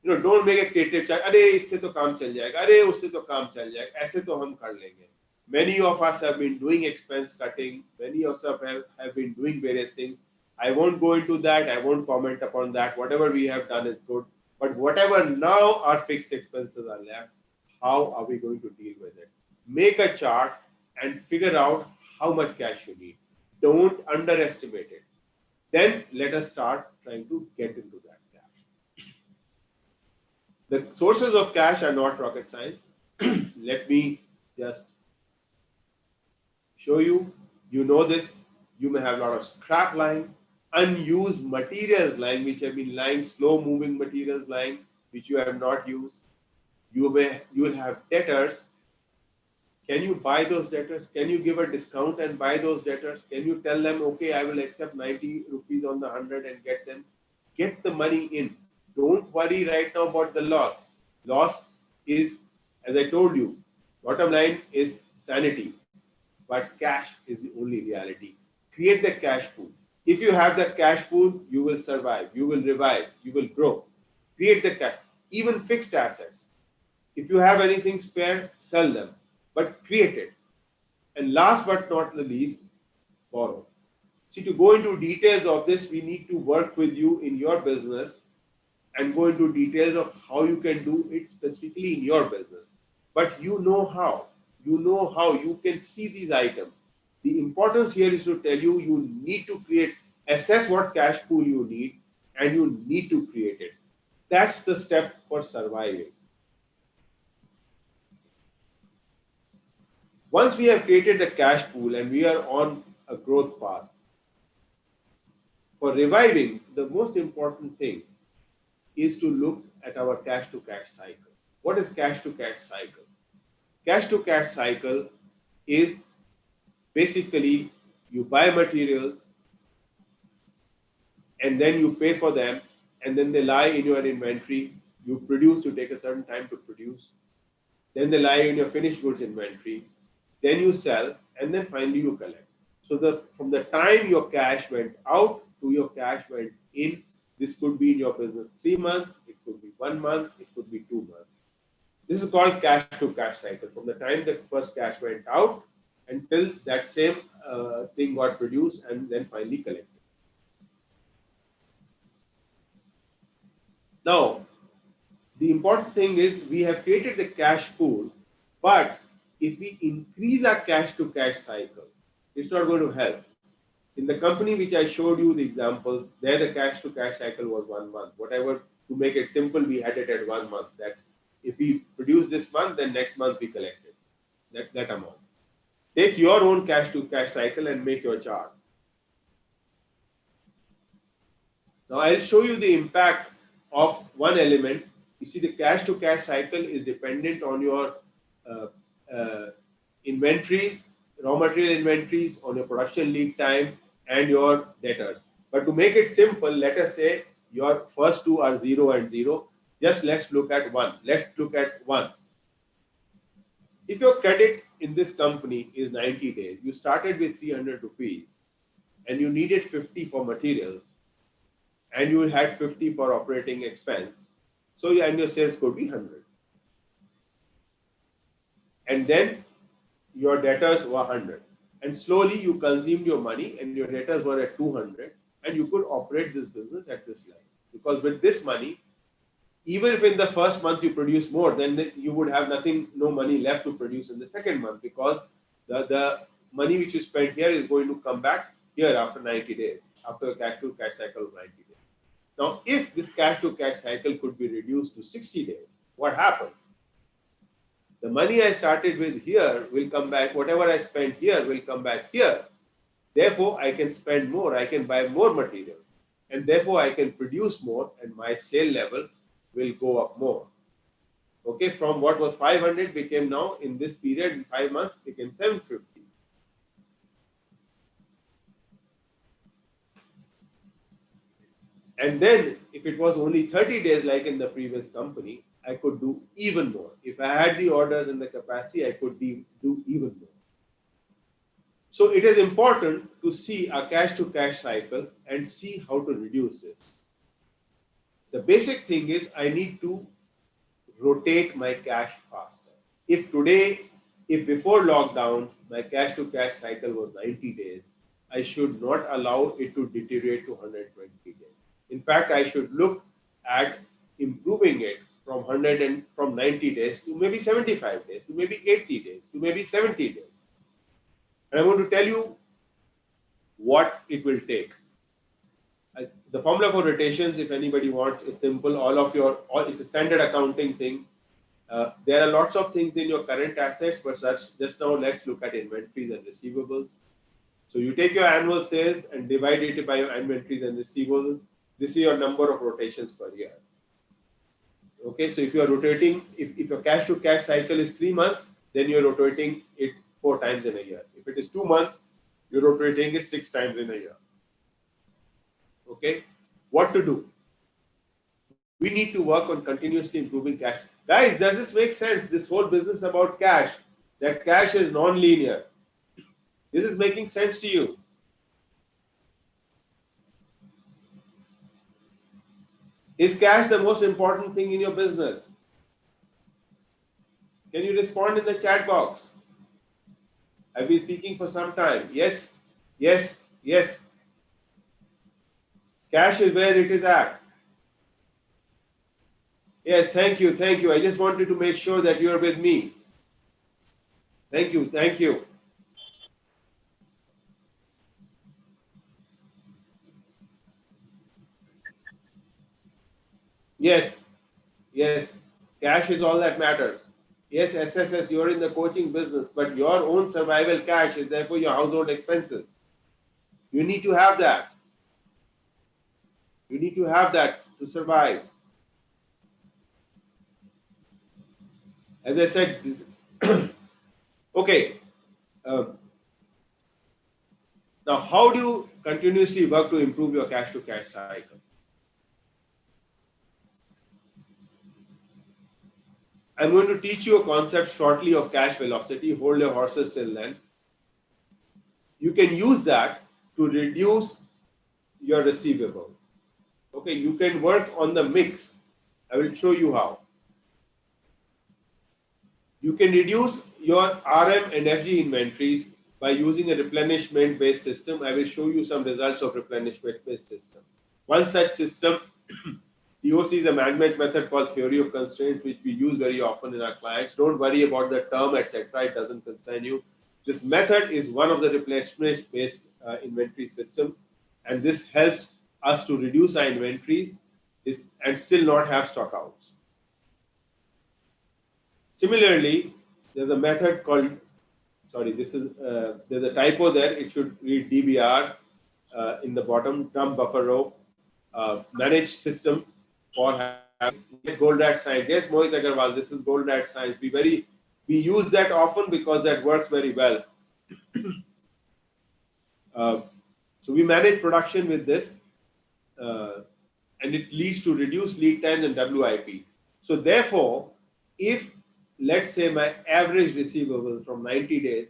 You know, don't make a creative chart. अरे इससे तो काम चल जाएगा. अरे उससे तो काम चल जाएगा. ऐसे तो हम कर लेंगे. Many of us have been doing expense cutting. Many of us have been doing various things. I won't go into that. I won't comment upon that. Whatever we have done is good. But whatever now our fixed expenses are left, how are we going to deal with it? Make a chart and figure out how much cash you need. Don't underestimate it. Then let us start trying to get into that cash. The sources of cash are not rocket science. Let me just show you. You know this. You may have a lot of scrap lying, unused materials lying, which have been lying, slow moving materials lying, which you have not used. You will have debtors. Can you buy those debtors? Can you give a discount and buy those debtors? Can you tell them, okay, I will accept 90 rupees on the 100 and get them? Get the money in. Don't worry right now about the loss. Loss is, as I told you, bottom line is sanity. But cash is the only reality. Create the cash pool. If you have the cash pool, you will survive, you will revive, you will grow. Create the cash. Even fixed assets. If you have anything spare, sell them, but create it. And last but not the least, borrow. See, to go into details of this, we need to work with you in your business and go into details of how you can do it specifically in your business. But you know how. You know how you can see these items. The importance here is to tell you, you need to assess what cash pool you need, and you need to create it. That's the step for surviving. Once we have created the cash pool and we are on a growth path, for reviving, the most important thing is to look at our cash to cash cycle. What is cash to cash cycle? Cash to cash cycle is basically you buy materials and then you pay for them and then they lie in your inventory. You produce, you take a certain time to produce. Then they lie in your finished goods inventory. Then you sell and then finally you collect. So from the time your cash went out to your cash went in, this could be in your business 3 months, it could be 1 month, it could be 2 months. This is called cash to cash cycle. From the time the first cash went out until that same thing got produced and then finally collected. Now, the important thing is we have created the cash pool, but if we increase our cash to cash cycle, it's not going to help. In the company which I showed you the example, there the cash to cash cycle was 1 month. Whatever, to make it simple, we had it at 1 month. That if we produce this month, then next month we collect it, that amount. Take your own cash to cash cycle and make your chart. Now I'll show you the impact of one element. You see, the cash to cash cycle is dependent on your inventories, raw material inventories, on your production lead time and your debtors. But to make it simple, let us say your first two are 0 and 0. Just let's look at 1. Let's look at 1. If your credit in this company is 90 days, you started with 300 rupees and you needed 50 for materials and you had 50 for operating expense. So and your sales could be 100. And then your debtors were 100. And slowly you consumed your money and your debtors were at 200 and you could operate this business at this level. Because with this money, even if in the first month you produce more, then you would have no money left to produce in the second month, because the money which you spent here is going to come back here after 90 days, after a cash to cash cycle of 90 days. Now, if this cash to cash cycle could be reduced to 60 days, what happens? The money I started with here will come back. Whatever I spent here will come back here. Therefore, I can spend more. I can buy more materials. And therefore, I can produce more and my sale level will go up more. Okay, from what was 500 became now in this period, in 5 months, became 750. And then if it was only 30 days like in the previous company, I could do even more. If I had the orders and the capacity, I could do even more. So it is important to see a cash to cash cycle and see how to reduce this. The basic thing is I need to rotate my cash faster. If before lockdown, my cash to cash cycle was 90 days, I should not allow it to deteriorate to 120 days. In fact, I should look at improving it from 100 and from 90 days to maybe 75 days, to maybe 80 days, to maybe 70 days. And I want to tell you what it will take. The formula for rotations, if anybody wants, is simple. It's a standard accounting thing. There are lots of things in your current assets, but just now let's look at inventories and receivables. So you take your annual sales and divide it by your inventories and receivables. This is your number of rotations per year. Okay, so if you are rotating, if your cash to cash cycle is 3 months, then you're rotating it 4 times in a year. If it is 2 months, you're rotating it 6 times in a year. Okay, what to do? We need to work on continuously improving cash. Guys, does this make sense? This whole business about cash, that cash is non-linear. This is making sense to you? Is cash the most important thing in your business? Can you respond in the chat box? I've been speaking for some time. Yes, yes, yes. Cash is where it is at. Yes, thank you, thank you. I just wanted to make sure that you are with me. Thank you, thank you. Yes, yes. Cash is all that matters. Yes, SSS, you're in the coaching business, but your own survival cash is therefore your household expenses. You need to have that. You need to have that to survive. As I said, this okay. Now, how do you continuously work to improve your cash to cash cycle? I'm going to teach you a concept shortly of cash velocity. Hold your horses till then. You can use that to reduce your receivables. Okay, you can work on the mix. I will show you how. You can reduce your RM and FG inventories by using a replenishment based system. I will show you some results of replenishment based system. One such system, TOC, is a management method called theory of constraints, which we use very often in our clients. Don't worry about the term, etc. It doesn't concern you. This method is one of the replenishment based inventory systems, and this helps us to reduce our inventories and still not have stockouts. Similarly, there's a method called, sorry, this is, there's a typo there. It should read DBR in the bottom, dump buffer row, managed system for having Goldratt science. Yes, Mohit Agarwal, this is Goldratt science. We use that often because that works very well. So we manage production with this, and it leads to reduced lead times and WIP. So therefore, if let's say my average receivables from 90 days,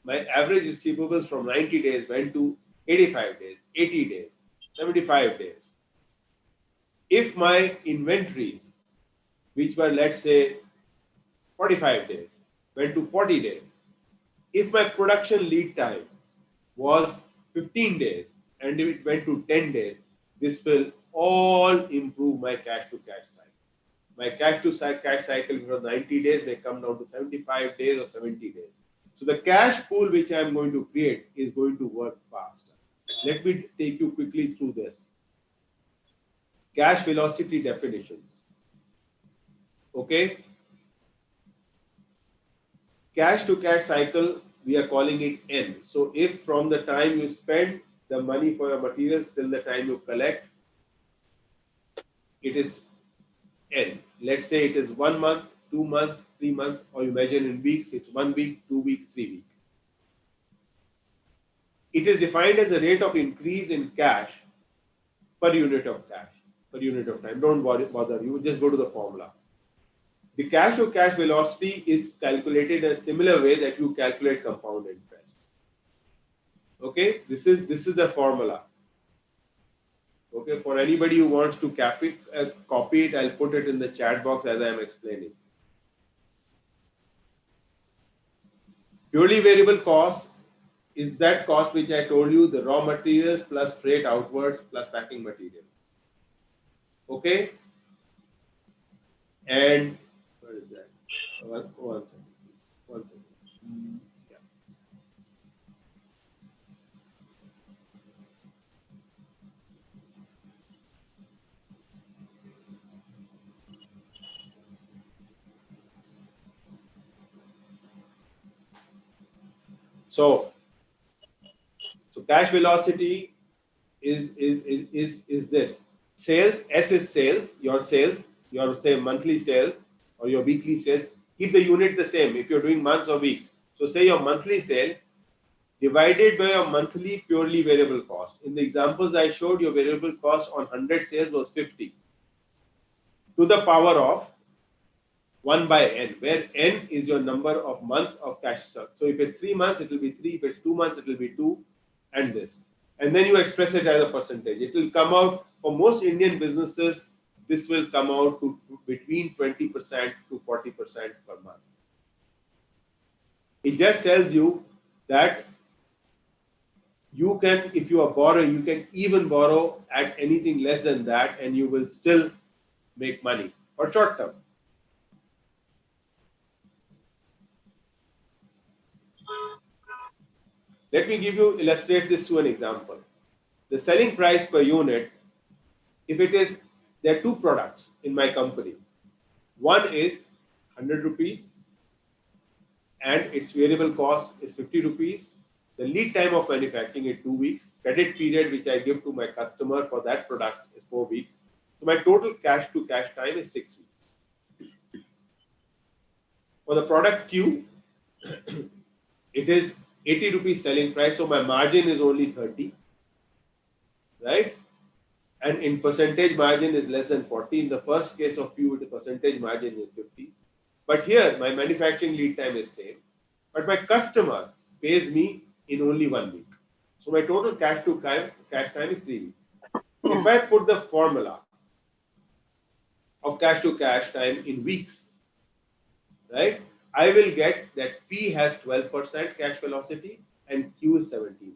my average receivables from 90 days went to 85 days, 80 days, 75 days. If my inventories, which were let's say 45 days, went to 40 days, if my production lead time was 15 days and if it went to 10 days, this will all improve my cash to cash cycle. My cash to cash cycle from 90 days may come down to 75 days or 70 days. So the cash pool which I am going to create is going to work faster. Let me take you quickly through this. Cash velocity definitions. Okay. Cash to cash cycle, we are calling it N. So if from the time you spend the money for your materials till the time you collect, it is N. Let's say it is 1 month, 2 months, 3 months, or you measure in weeks, it's 1 week, 2 weeks, 3 weeks. It is defined as the rate of increase in cash per unit of cash, per unit of time. Don't bother, you just go to the formula. The cash to cash velocity is calculated in a similar way that you calculate compound interest. Okay, this is the formula. Okay, for anybody who wants to copy it, I'll put it in the chat box as I am explaining. Purely variable cost is that cost which I told you, the raw materials plus freight outwards plus packing material. Okay? And what is that? One second, please. One second. Yeah. So cash velocity is this. Sales, S is sales, your say monthly sales or your weekly sales. Keep the unit the same if you're doing months or weeks. So say your monthly sale divided by your monthly purely variable cost. In the examples I showed, your variable cost on 100 sales was 50 to the power of 1 by n, where n is your number of months of cash surplus. So if it's 3 months, it will be 3. If it's 2 months, it will be 2, and this. And then you express it as a percentage. It will come out, for most Indian businesses, this will come out to between 20% to 40% per month. It just tells you that you can, if you are borrowing, you can even borrow at anything less than that, and you will still make money for short term. Let me illustrate this to an example. The selling price per unit, if it is, there are two products in my company. One is 100 rupees and its variable cost is 50 rupees. The lead time of manufacturing is 2 weeks. Credit period which I give to my customer for that product is 4 weeks. So my total cash to cash time is 6 weeks. For the product Q, it is 80 rupees selling price, so my margin is only 30, right? And in percentage margin is less than 40. In the first case of Q, the percentage margin is 50. But here, my manufacturing lead time is same. But my customer pays me in only 1 week. So my total cash to cash time is 3 weeks. If I put the formula of cash to cash time in weeks, right, I will get that P has 12% cash velocity and Q is 17%.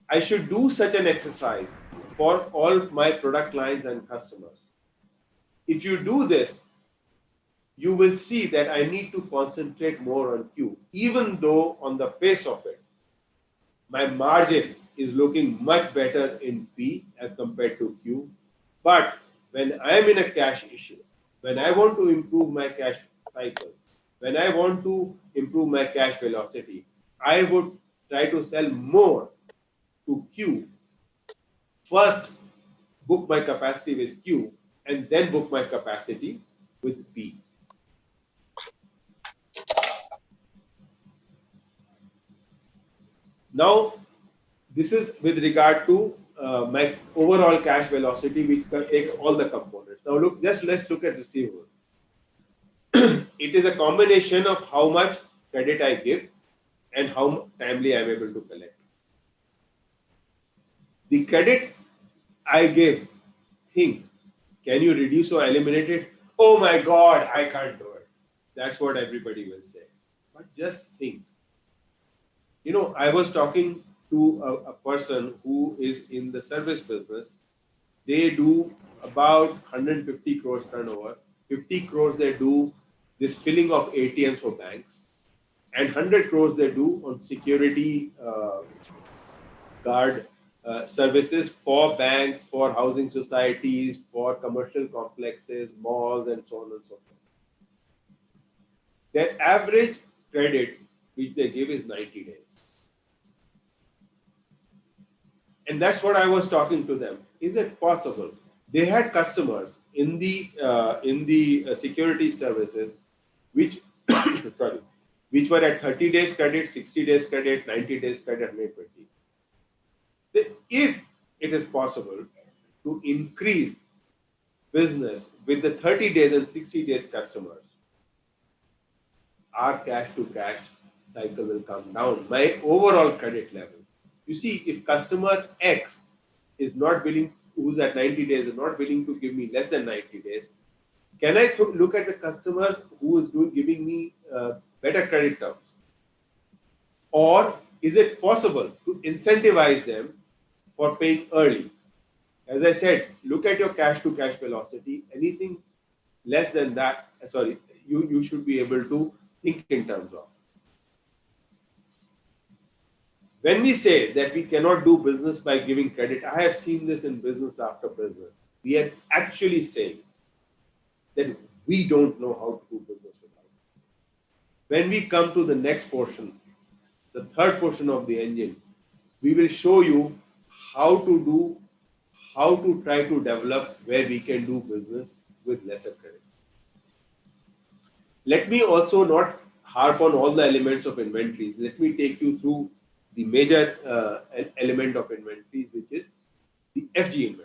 I should do such an exercise for all my product lines and customers. If you do this, you will see that I need to concentrate more on Q, even though on the face of it, my margin is looking much better in P as compared to Q. But when I am in a cash issue, when I want to improve my cash cycle, when I want to improve my cash velocity, I would try to sell more to Q. First, book my capacity with Q and then book my capacity with P. Now, this is with regard to my overall cash velocity, which takes all the components. Now, let's look at receivable. It is a combination of how much credit I give and how timely I am able to collect. The credit I give, think, can you reduce or eliminate it? Oh my God, I can't do it. That's what everybody will say. But just think. You know, I was talking to a person who is in the service business. They do about 150 crores turnover. 50 crores they do this filling of ATMs for banks. And 100 crores they do on security guard services for banks, for housing societies, for commercial complexes, malls, and so on and so forth. Their average credit which they give is 90 days. And that's what I was talking to them. Is it possible? They had customers in the security services which which were at 30 days credit, 60 days credit, 90 days credit, 120. If it is possible to increase business with the 30 days and 60 days customers, our cash to cash cycle will come down. My overall credit level. You see, if customer X is not willing, who's at 90 days, is not willing to give me less than 90 days, can I look at the customer who is giving me better credit terms? Or is it possible to incentivize them for paying early? As I said, look at your cash to cash velocity. Anything less than that, you should be able to think in terms of. When we say that we cannot do business by giving credit, I have seen this in business after business. We are actually saying that we don't know how to do business without it. When we come to the next portion, the third portion of the engine, we will show you how to try to develop where we can do business with lesser credit. Let me also not harp on all the elements of inventories. Let me take you through the major element of inventories, which is the FG inventories.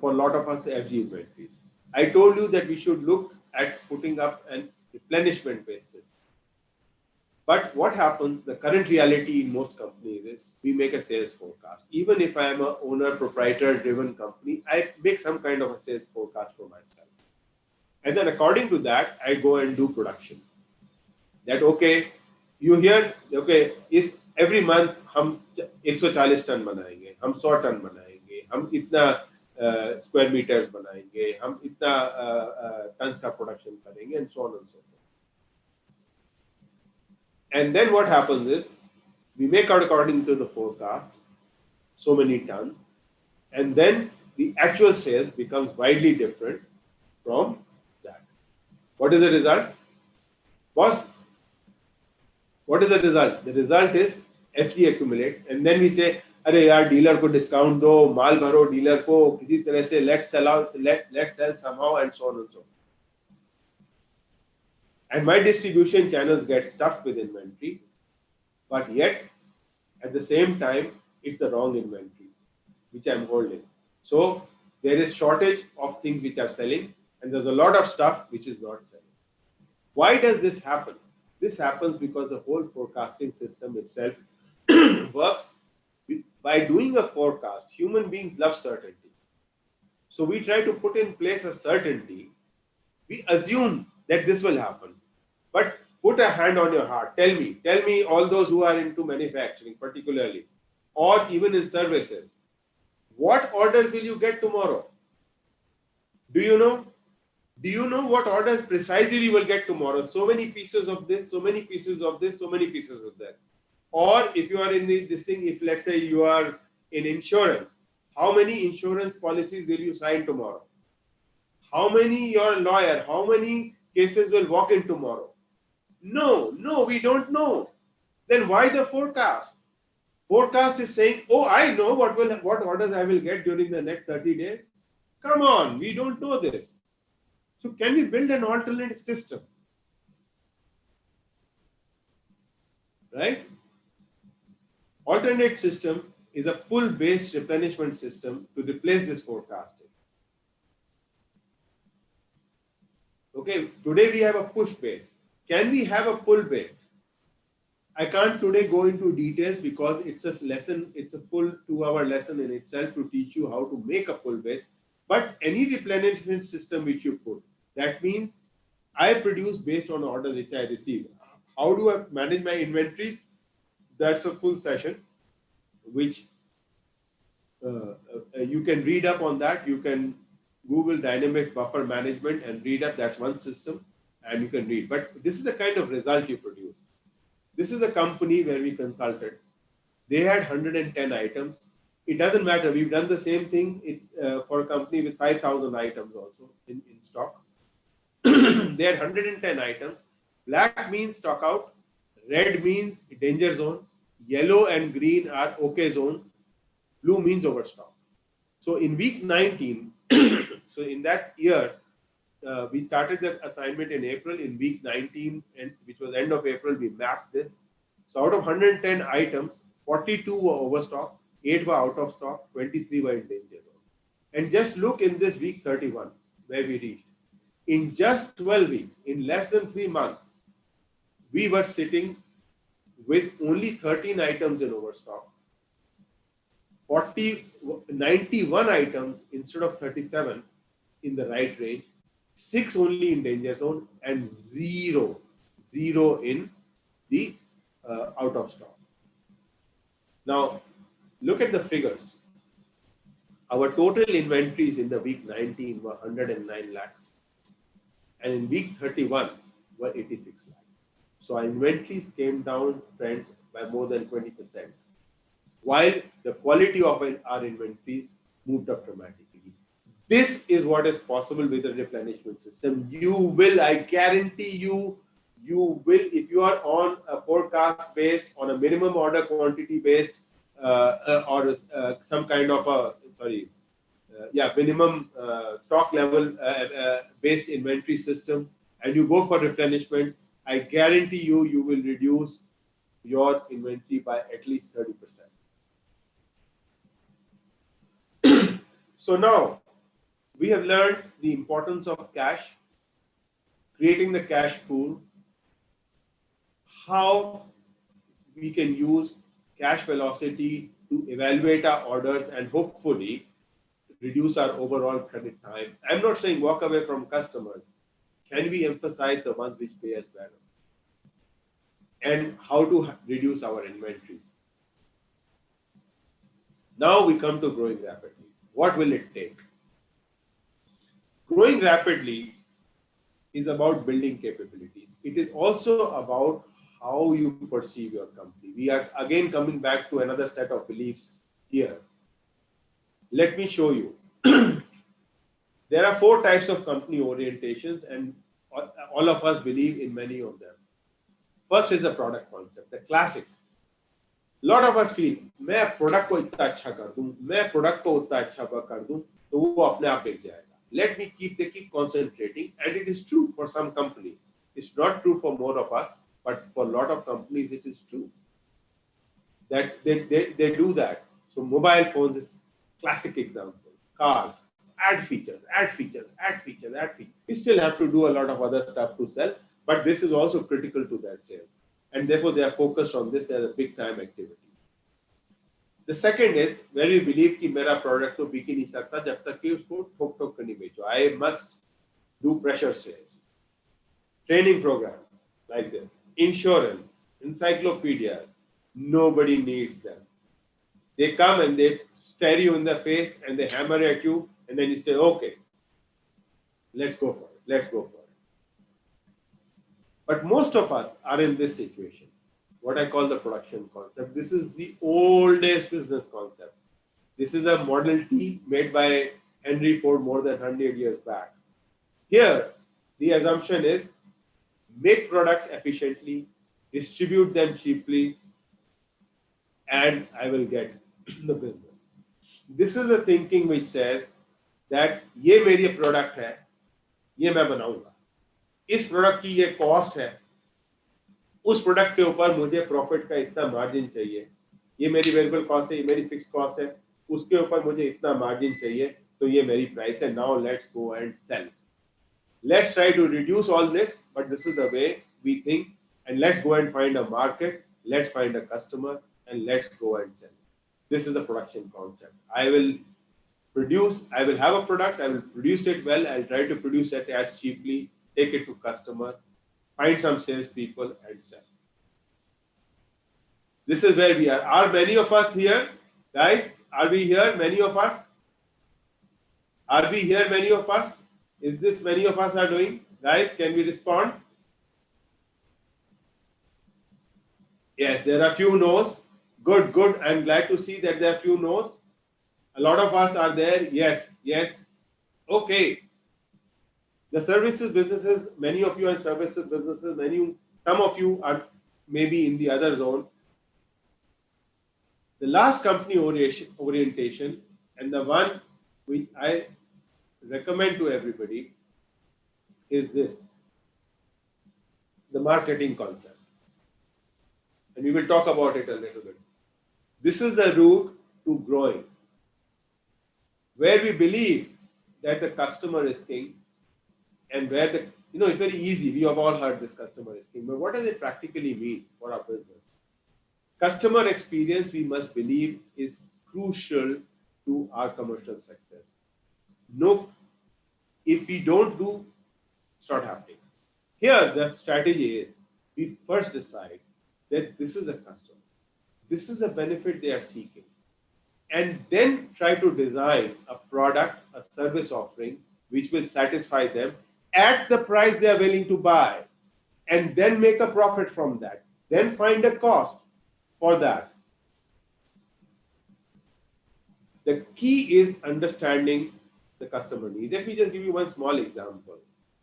For a lot of us, FG inventories. I told you that we should look at putting up an replenishment based system. But what happens, the current reality in most companies is we make a sales forecast. Even if I am an owner, proprietor driven company, I make some kind of a sales forecast for myself. And then according to that, I go and do production. That, okay, you hear, okay, is every month हम 140 ton बनाएंगे, हम 100 ton बनाएंगे, हम इतना square meters बनाएंगे, हम इतना tons का production करेंगे, and so on and so forth. And then what happens is, we make out according to the forecast, so many tons, and then the actual sales becomes widely different from that. What is the result? Boss, what is the result? The result is FG accumulates, and then we say, अरे यार dealer को discount दो, माल भरो dealer को किसी तरह से, let's sell somehow, and so on and so forth. And my distribution channels get stuffed with inventory, but yet at the same time, it's the wrong inventory which I'm holding. So there is shortage of things which are selling, and there's a lot of stuff which is not selling. Why does this happen? This happens because the whole forecasting system itself works. By doing a forecast, human beings love certainty. So we try to put in place a certainty. We assume that this will happen. But put a hand on your heart. Tell me all those who are into manufacturing particularly, or even in services, what orders will you get tomorrow? Do you know? Do you know what orders precisely you will get tomorrow? So many pieces of this, so many pieces of this, so many pieces of that. Or if you are in this thing, if let's say you are in insurance, how many insurance policies will you sign tomorrow? How many your lawyer, how many cases will walk in tomorrow? No, we don't know. Then why the forecast? Forecast is saying, oh, I know what orders I will get during the next 30 days. Come on, we don't know this. So can we build an alternative system? Right? Alternate system is a pull-based replenishment system to replace this forecasting. Okay, today we have a push-based. Can we have a pull-based? I can't today go into details because it's a lesson, it's a full 2-hour lesson in itself to teach you how to make a pull-based. But any replenishment system which you put, that means I produce based on orders which I receive. How do I manage my inventories? That's a full session, which you can read up on that. You can Google dynamic buffer management and read up. That's one system, and you can read. But this is the kind of result you produce. This is a company where we consulted. They had 110 items. It doesn't matter. We've done the same thing. It's for a company with 5,000 items also in stock. They had 110 items. Black means stock out. Red means danger zone. Yellow and green are okay zones. Blue means overstock. So in week 19, so in that year, we started the assignment in April. In week 19, and which was end of April, we mapped this. So out of 110 items, 42 were overstock, 8 were out of stock, 23 were in danger zone. And just look in this week 31, where we reached. In just 12 weeks, in less than 3 months, we were sitting with only 13 items in overstock, 91 items instead of 37 in the right range, 6 only in danger zone, and zero in the out of stock. Now, look at the figures. Our total inventories in the week 19 were 109 lakhs, and in week 31 were 86 lakhs. So our inventories came down, friends, by more than 20%, while the quality of our inventories moved up dramatically. This is what is possible with a replenishment system. You will, I guarantee you, you will, if you are on a forecast based, on a minimum order quantity based, or some kind of a, minimum stock level based inventory system, and you go for replenishment, I guarantee you, you will reduce your inventory by at least 30%. So now, we have learned the importance of cash, creating the cash pool, how we can use cash velocity to evaluate our orders and hopefully reduce our overall credit time. I'm not saying walk away from customers. Can we emphasize the ones which pay us better? And how to reduce our inventories. Now we come to growing rapidly. What will it take? Growing rapidly is about building capabilities. It is also about how you perceive your company. We are again coming back to another set of beliefs here. Let me show you. There are 4 types of company orientations, and all of us believe in many of them. First is the product concept, the classic. A lot of us feel, मैं product को इतना अच्छा कर दूं, मैं product को उतना अच्छा कर दूं, तो वो अपने आप बिक जाएगा. Let me keep concentrating, and it is true for some companies. It's not true for more of us, but for a lot of companies it is true that they do that. So mobile phones is classic example. Cars, add features. We still have to do a lot of other stuff to sell, but this is also critical to their sales, and therefore they are focused on this as a big time activity. The second is where we believe कि मेरा product तो बिक ही नहीं सकता जब तक कि उसको ठोक कर नहीं बेचो. I must do pressure sales, training programs like this, insurance, encyclopedias. Nobody needs them. They come and they stare you in the face and they hammer at you, and then you say, okay, let's go for it. But most of us are in this situation, what I call the production concept. This is the oldest business concept. This is a Model T made by Henry Ford more than 100 years back. Here, the assumption is make products efficiently, distribute them cheaply, and I will get the business. This is the thinking which says that ये मेरी product है, ये मैं बनाऊंगा. इस product की ये cost है, उस प्रोडक्ट के ऊपर मुझे प्रॉफिट का इतना मार्जिन चाहिए, ये मेरी वेरिएबल कॉस्ट है, ये मेरी फिक्स कॉस्ट है, उसके ऊपर मुझे इतना मार्जिन चाहिए, तो ये मेरी प्राइस है. Now let's go and sell. Let's try to reduce all this, but this is the way we think, and let's go and find a market, let's find a customer, and let's go and sell. This is the production concept. I will have a product, I will produce it well, I'll try to produce it as cheaply, take it to customer, find some salespeople and sell. This is where we are. Are many of us here? Guys, are we here? Many of us? Are we here? Many of us? Is this many of us are doing? Guys, can we respond? Yes, there are few no's. Good, good. I'm glad to see that there are few no's. A lot of us are there. Yes, yes. Okay. The services businesses, many of you are in services businesses, some of you are maybe in the other zone. The last company orientation, and the one which I recommend to everybody, is this, the marketing concept. And we will talk about it a little bit. This is the route to growing, where we believe that the customer is king, and where it's very easy. We have all heard this customer is king, but what does it practically mean for our business? Customer experience, we must believe, is crucial to our commercial success. No, if we don't do, it's not happening. Here, the strategy is we first decide that this is a customer. This is the benefit they are seeking. And then try to design a product, a service offering, which will satisfy them at the price they are willing to buy, and then make a profit from that. Then find a cost for that. The key is understanding the customer need. Let me just give you one small example.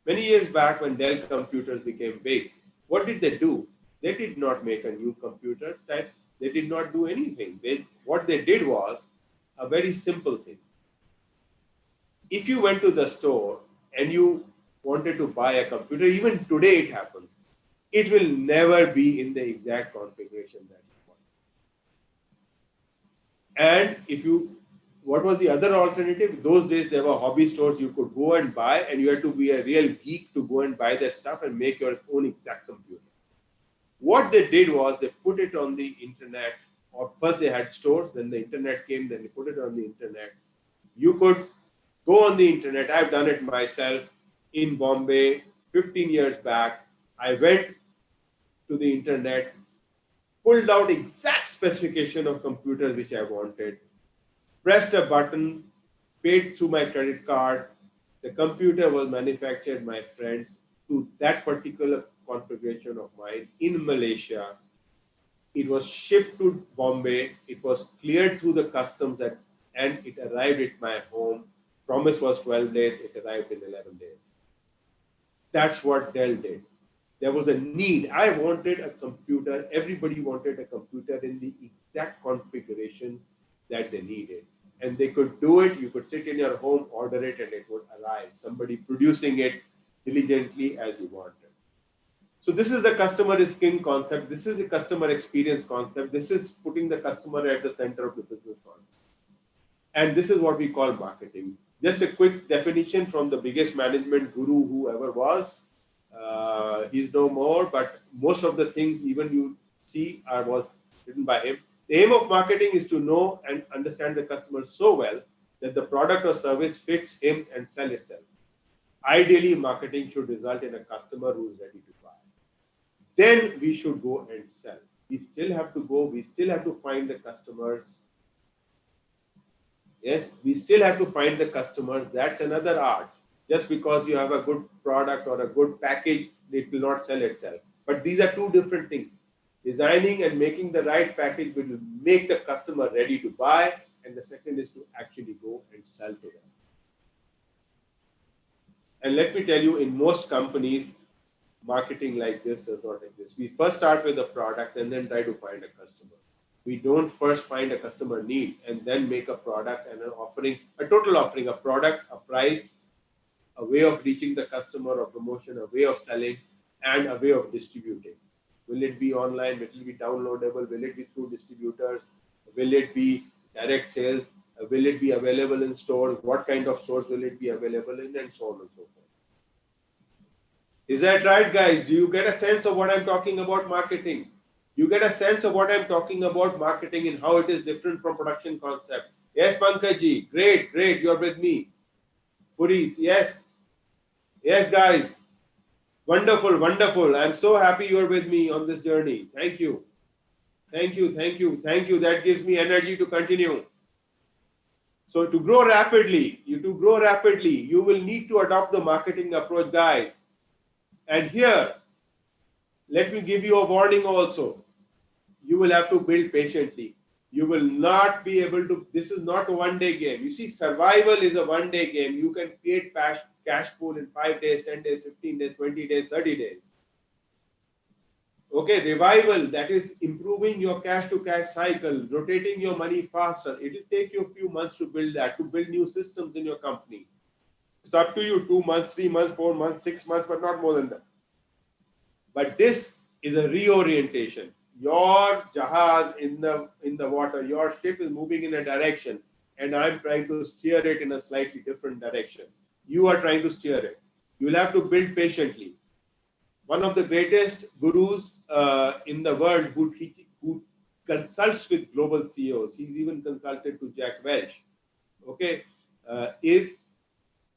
Many years back, when Dell computers became big, what did they do? They did not make a new computer type. They did not do anything. What they did was a very simple thing. If you went to the store and you wanted to buy a computer, even today it happens, it will never be in the exact configuration that you want. And what was the other alternative? Those days there were hobby stores you could go and buy, and you had to be a real geek to go and buy their stuff and make your own exact computer. What they did was they put it on the internet, or first they had stores, then the internet came, then they put it on the internet. You could go on the internet. I've done it myself in Bombay 15 years back. I went to the internet, pulled out exact specification of computers which I wanted, pressed a button, paid through my credit card. The computer was manufactured, my friends, to that particular configuration of mine in Malaysia. It was shipped to Bombay. It was cleared through the customs and it arrived at my home. Promise was 12 days. It arrived in 11 days. That's what Dell did. There was a need. I wanted a computer. Everybody wanted a computer in the exact configuration that they needed. And they could do it. You could sit in your home, order it, and it would arrive. Somebody producing it diligently as you wanted. So this is the customer is king concept. This is the customer experience concept. This is putting the customer at the center of the business concept. And this is what we call marketing. Just a quick definition from the biggest management guru who ever was. He's no more, but most of the things even you see was written by him. The aim of marketing is to know and understand the customer so well that the product or service fits him and sell itself. Ideally, marketing should result in a customer who is ready to buy. Then we should go and sell. We still have to go. We still have to find the customers. Yes, we still have to find the customers. That's another art. Just because you have a good product or a good package, it will not sell itself. But these are two different things. Designing and making the right package will make the customer ready to buy. And the second is to actually go and sell to them. And let me tell you, in most companies, marketing like this does not exist. We first start with a product and then try to find a customer. We don't first find a customer need and then make a product and an offering, a total offering, a product, a price, a way of reaching the customer, a promotion, a way of selling, and a way of distributing. Will it be online? Will it be downloadable? Will it be through distributors? Will it be direct sales? Will it be available in stores? What kind of stores will it be available in? And so on and so forth. Is that right, guys? Do you get a sense of what I'm talking about marketing? You get a sense of what I'm talking about marketing and how it is different from production concept. Yes, Pankaj, great, you're with me. Puri, yes. Yes, guys. Wonderful. I'm so happy you're with me on this journey. Thank you. That gives me energy to continue. So to grow rapidly, you will need to adopt the marketing approach, guys. And here, let me give you a warning also. You will have to build patiently. You will not be able to, this is not a one-day game. You see, survival is a one-day game. You can create cash pool in 5 days, 10 days, 15 days, 20 days, 30 days. Okay, revival, that is improving your cash to cash cycle, rotating your money faster. It will take you a few months to build that, to build new systems in your company. It's up to you, 2 months, 3 months, 4 months, 6 months, but not more than that. But this is a reorientation. Your jahaz in the water, your ship is moving in a direction, and I'm trying to steer it in a slightly different direction. You are trying to steer it. You'll have to build patiently. One of the greatest gurus in the world who consults with global CEOs, he's even consulted to Jack Welch, okay, is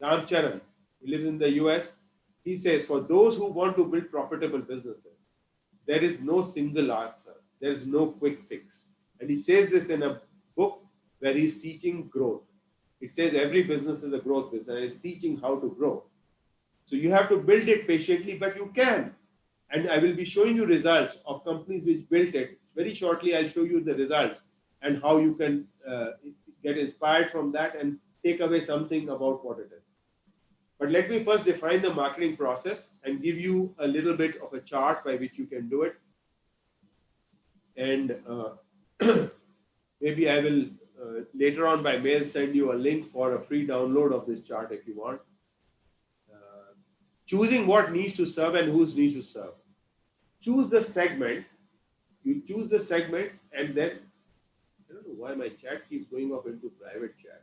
Ram Charan. He lives in the US. He says, for those who want to build profitable businesses, there is no single answer. There is no quick fix. And he says this in a book where he's teaching growth. It says every business is a growth business and it's teaching how to grow. So you have to build it patiently, but you can. And I will be showing you results of companies which built it. Very shortly, I'll show you the results and how you can get inspired from that and take away something about what it is. But let me first define the marketing process and give you a little bit of a chart by which you can do it. And maybe I will later on by mail send you a link for a free download of this chart if you want. Choosing what needs to serve and whose needs to serve. Choose the segment. You choose the segments and then, I don't know why my chat keeps going up into private chat.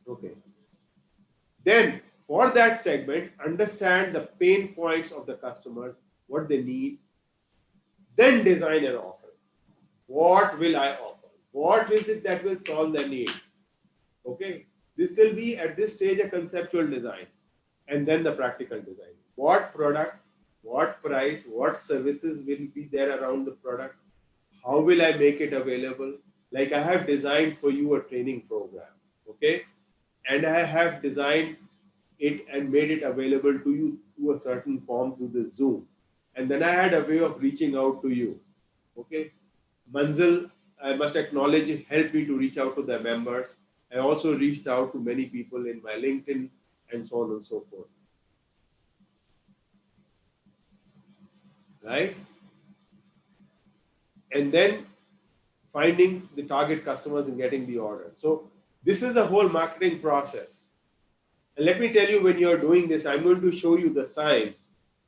Okay. Then for that segment, understand the pain points of the customer, what they need. Then design an offer. What will I offer? What is it that will solve their need? Okay. This will be at this stage a conceptual design and then the practical design. What product, what price, what services will be there around the product? How will I make it available? Like I have designed for you a training program. Okay. And I have designed it and made it available to you through a certain form through the Zoom. And then I had a way of reaching out to you. Okay. Manzil, I must acknowledge, it helped me to reach out to the members. I also reached out to many people in my LinkedIn and so on and so forth. Right? And then finding the target customers and getting the order. So this is the whole marketing process. And let me tell you, when you're doing this, I'm going to show you the science,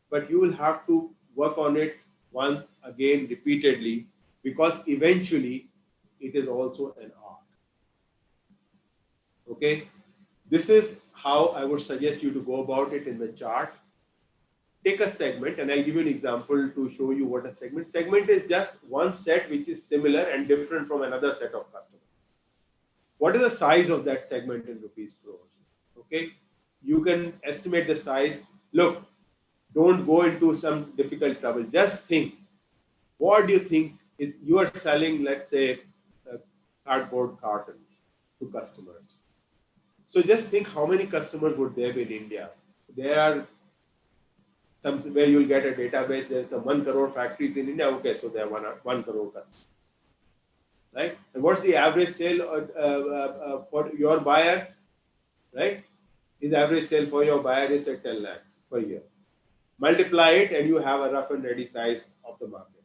but you will have to work on it once again, repeatedly, because eventually it is also an art. Okay. This is how I would suggest you to go about it in the chart. Take a segment, and I'll give you an example to show you what a segment. Segment is just one set which is similar and different from another set of customers. What is the size of that segment in rupees crores? Okay, you can estimate the size. Look, don't go into some difficult trouble. Just think, what do you think is you are selling, let's say, cardboard cartons to customers. So just think how many customers would there be in India? There are some where you'll get a database. There's some 1 crore factories in India. Okay, so there are 1 crore customers, right? And what's the average sale for your buyer, right? His average sale for your buyer is at 10 lakhs per year. Multiply it and you have a rough and ready size of the market.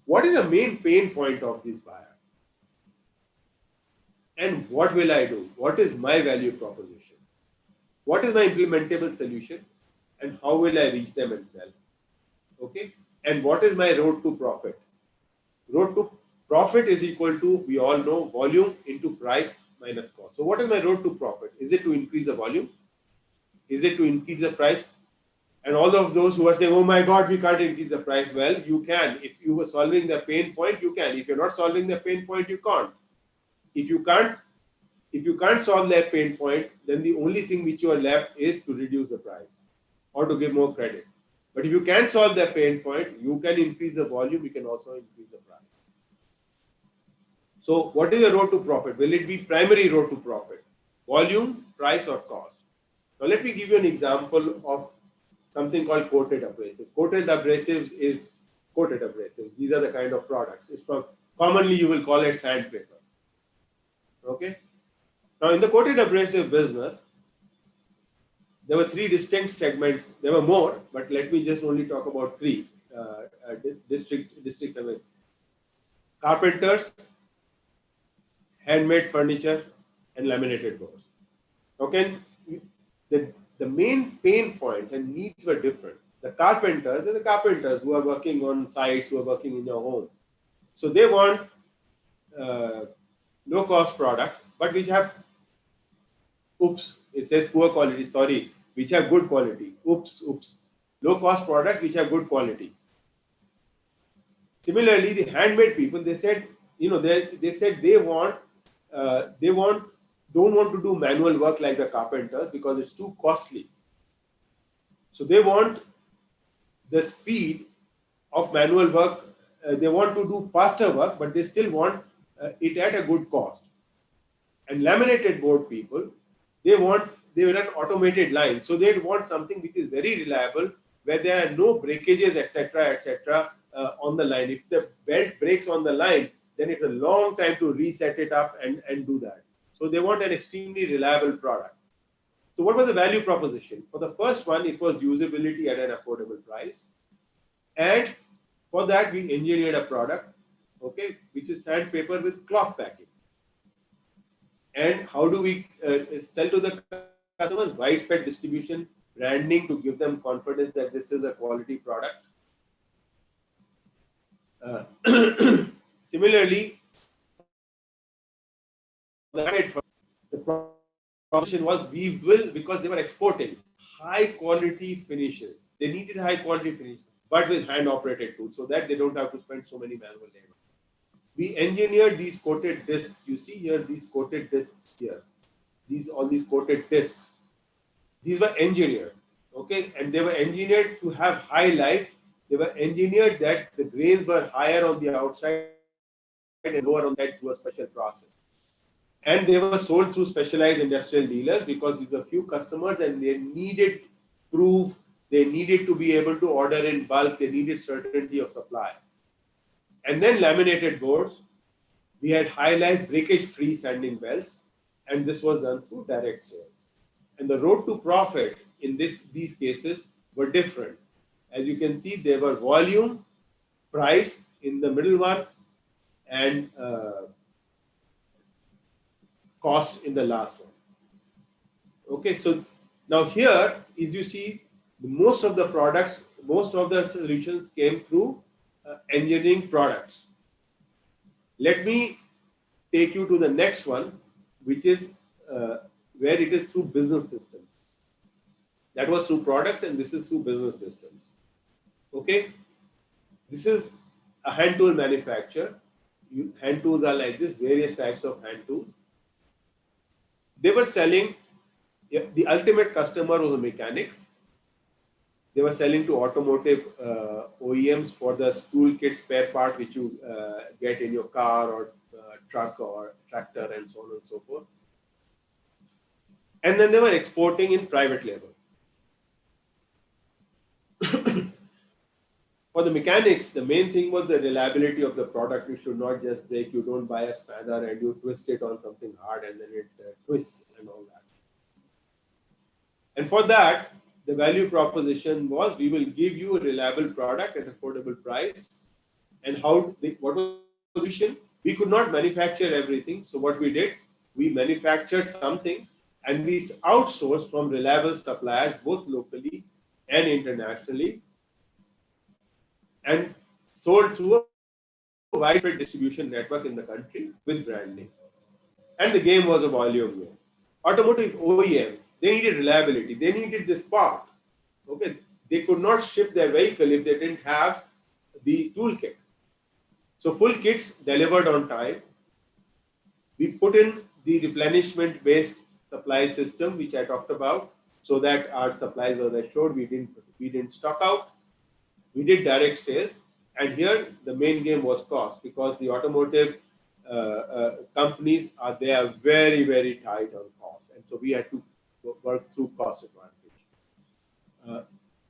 What is the main pain point of this buyer? And what will I do? What is my value proposition? What is my implementable solution? And how will I reach them and sell? Okay. And what is my road to profit? Road to profit is equal to, we all know, volume into price minus cost. So what is my road to profit? Is it to increase the volume? Is it to increase the price? And all of those who are saying, oh my God, we can't increase the price. Well, you can. If you were solving the pain point, you can. If you're not solving the pain point, you can't. If you can't solve that pain point, then the only thing which you are left is to reduce the price or to give more credit. But if you can solve that pain point, you can increase the volume, you can also increase the price. So what is the road to profit? Will it be primary road to profit? Volume, price or cost? Now let me give you an example of something called coated abrasive. Coated abrasives is coated abrasives. These are the kind of products. It's from, commonly you will call it sandpaper. Okay. Now in the coated abrasive business, there were 3 distinct segments. There were more, but let me just only talk about 3 districts. Carpenters, handmade furniture, and laminated doors. Okay, the main pain points and needs were different. The carpenters are the carpenters who are working on sites, who are working in your home. So they want low-cost products, but which have, it says poor quality, sorry, which have good quality. Low-cost products which have good quality. Similarly, the handmade people, they said, they said they don't want to do manual work like the carpenters because it's too costly. So they want the speed of manual work. They want to do faster work, but they still want it at a good cost. And laminated board people, they run automated lines, so they want something which is very reliable, where there are no breakages, etc., on the line. If the belt breaks on the line, then it's a long time to reset it up and do that. So they want an extremely reliable product. So what was the value proposition? For the first one, it was usability at an affordable price. And for that, we engineered a product, okay, which is sandpaper with cloth packing. And how do we sell to the customers? Widespread distribution, branding to give them confidence that this is a quality product. Similarly, the proposition was we will, because they were exporting high quality finishes. They needed high quality finishes, but with hand operated tools, so that they don't have to spend so many manual labor. We engineered these coated discs. You see here these coated discs here. All these coated discs. These were engineered, okay, and they were engineered to have high life. They were engineered that the grains were higher on the outside and lower on the inside through a special process. And they were sold through specialized industrial dealers because these were few customers and they needed proof. They needed to be able to order in bulk. They needed certainty of supply. And then laminated boards. We had high life breakage-free sanding belts, and this was done through direct sales. And the road to profit in these cases were different. As you can see, there were volume, price in the middle one, and cost in the last one. Okay, so now here is you see most of the products, most of the solutions came through engineering products. Let me take you to the next one, which is where it is through business systems. That was through products, and this is through business systems. Okay, this is a hand tool manufacturer. Hand tools are like this, various types of hand tools. They were selling, the ultimate customer was the mechanics. They were selling to automotive OEMs for the toolkit spare part which you get in your car or truck or tractor and so on and so forth. And then they were exporting in private label. For the mechanics, the main thing was the reliability of the product. You should not just break. You don't buy a spanner and you twist it on something hard and then it twists and all that. And for that, the value proposition was we will give you a reliable product at affordable price. And what was the solution? We could not manufacture everything. So what we did, we manufactured some things and we outsourced from reliable suppliers, both locally and internationally, and sold through a widespread distribution network in the country with branding. And the game was a volume game. Automotive OEMs, they needed reliability. They needed this part. Okay, they could not ship their vehicle if they didn't have the toolkit. So full kits delivered on time. We put in the replenishment-based supply system, which I talked about, so that our supplies were assured. We didn't stock out. We did direct sales, and here the main game was cost, because the automotive companies are very, very tight on cost, and so we had to work through cost advantage.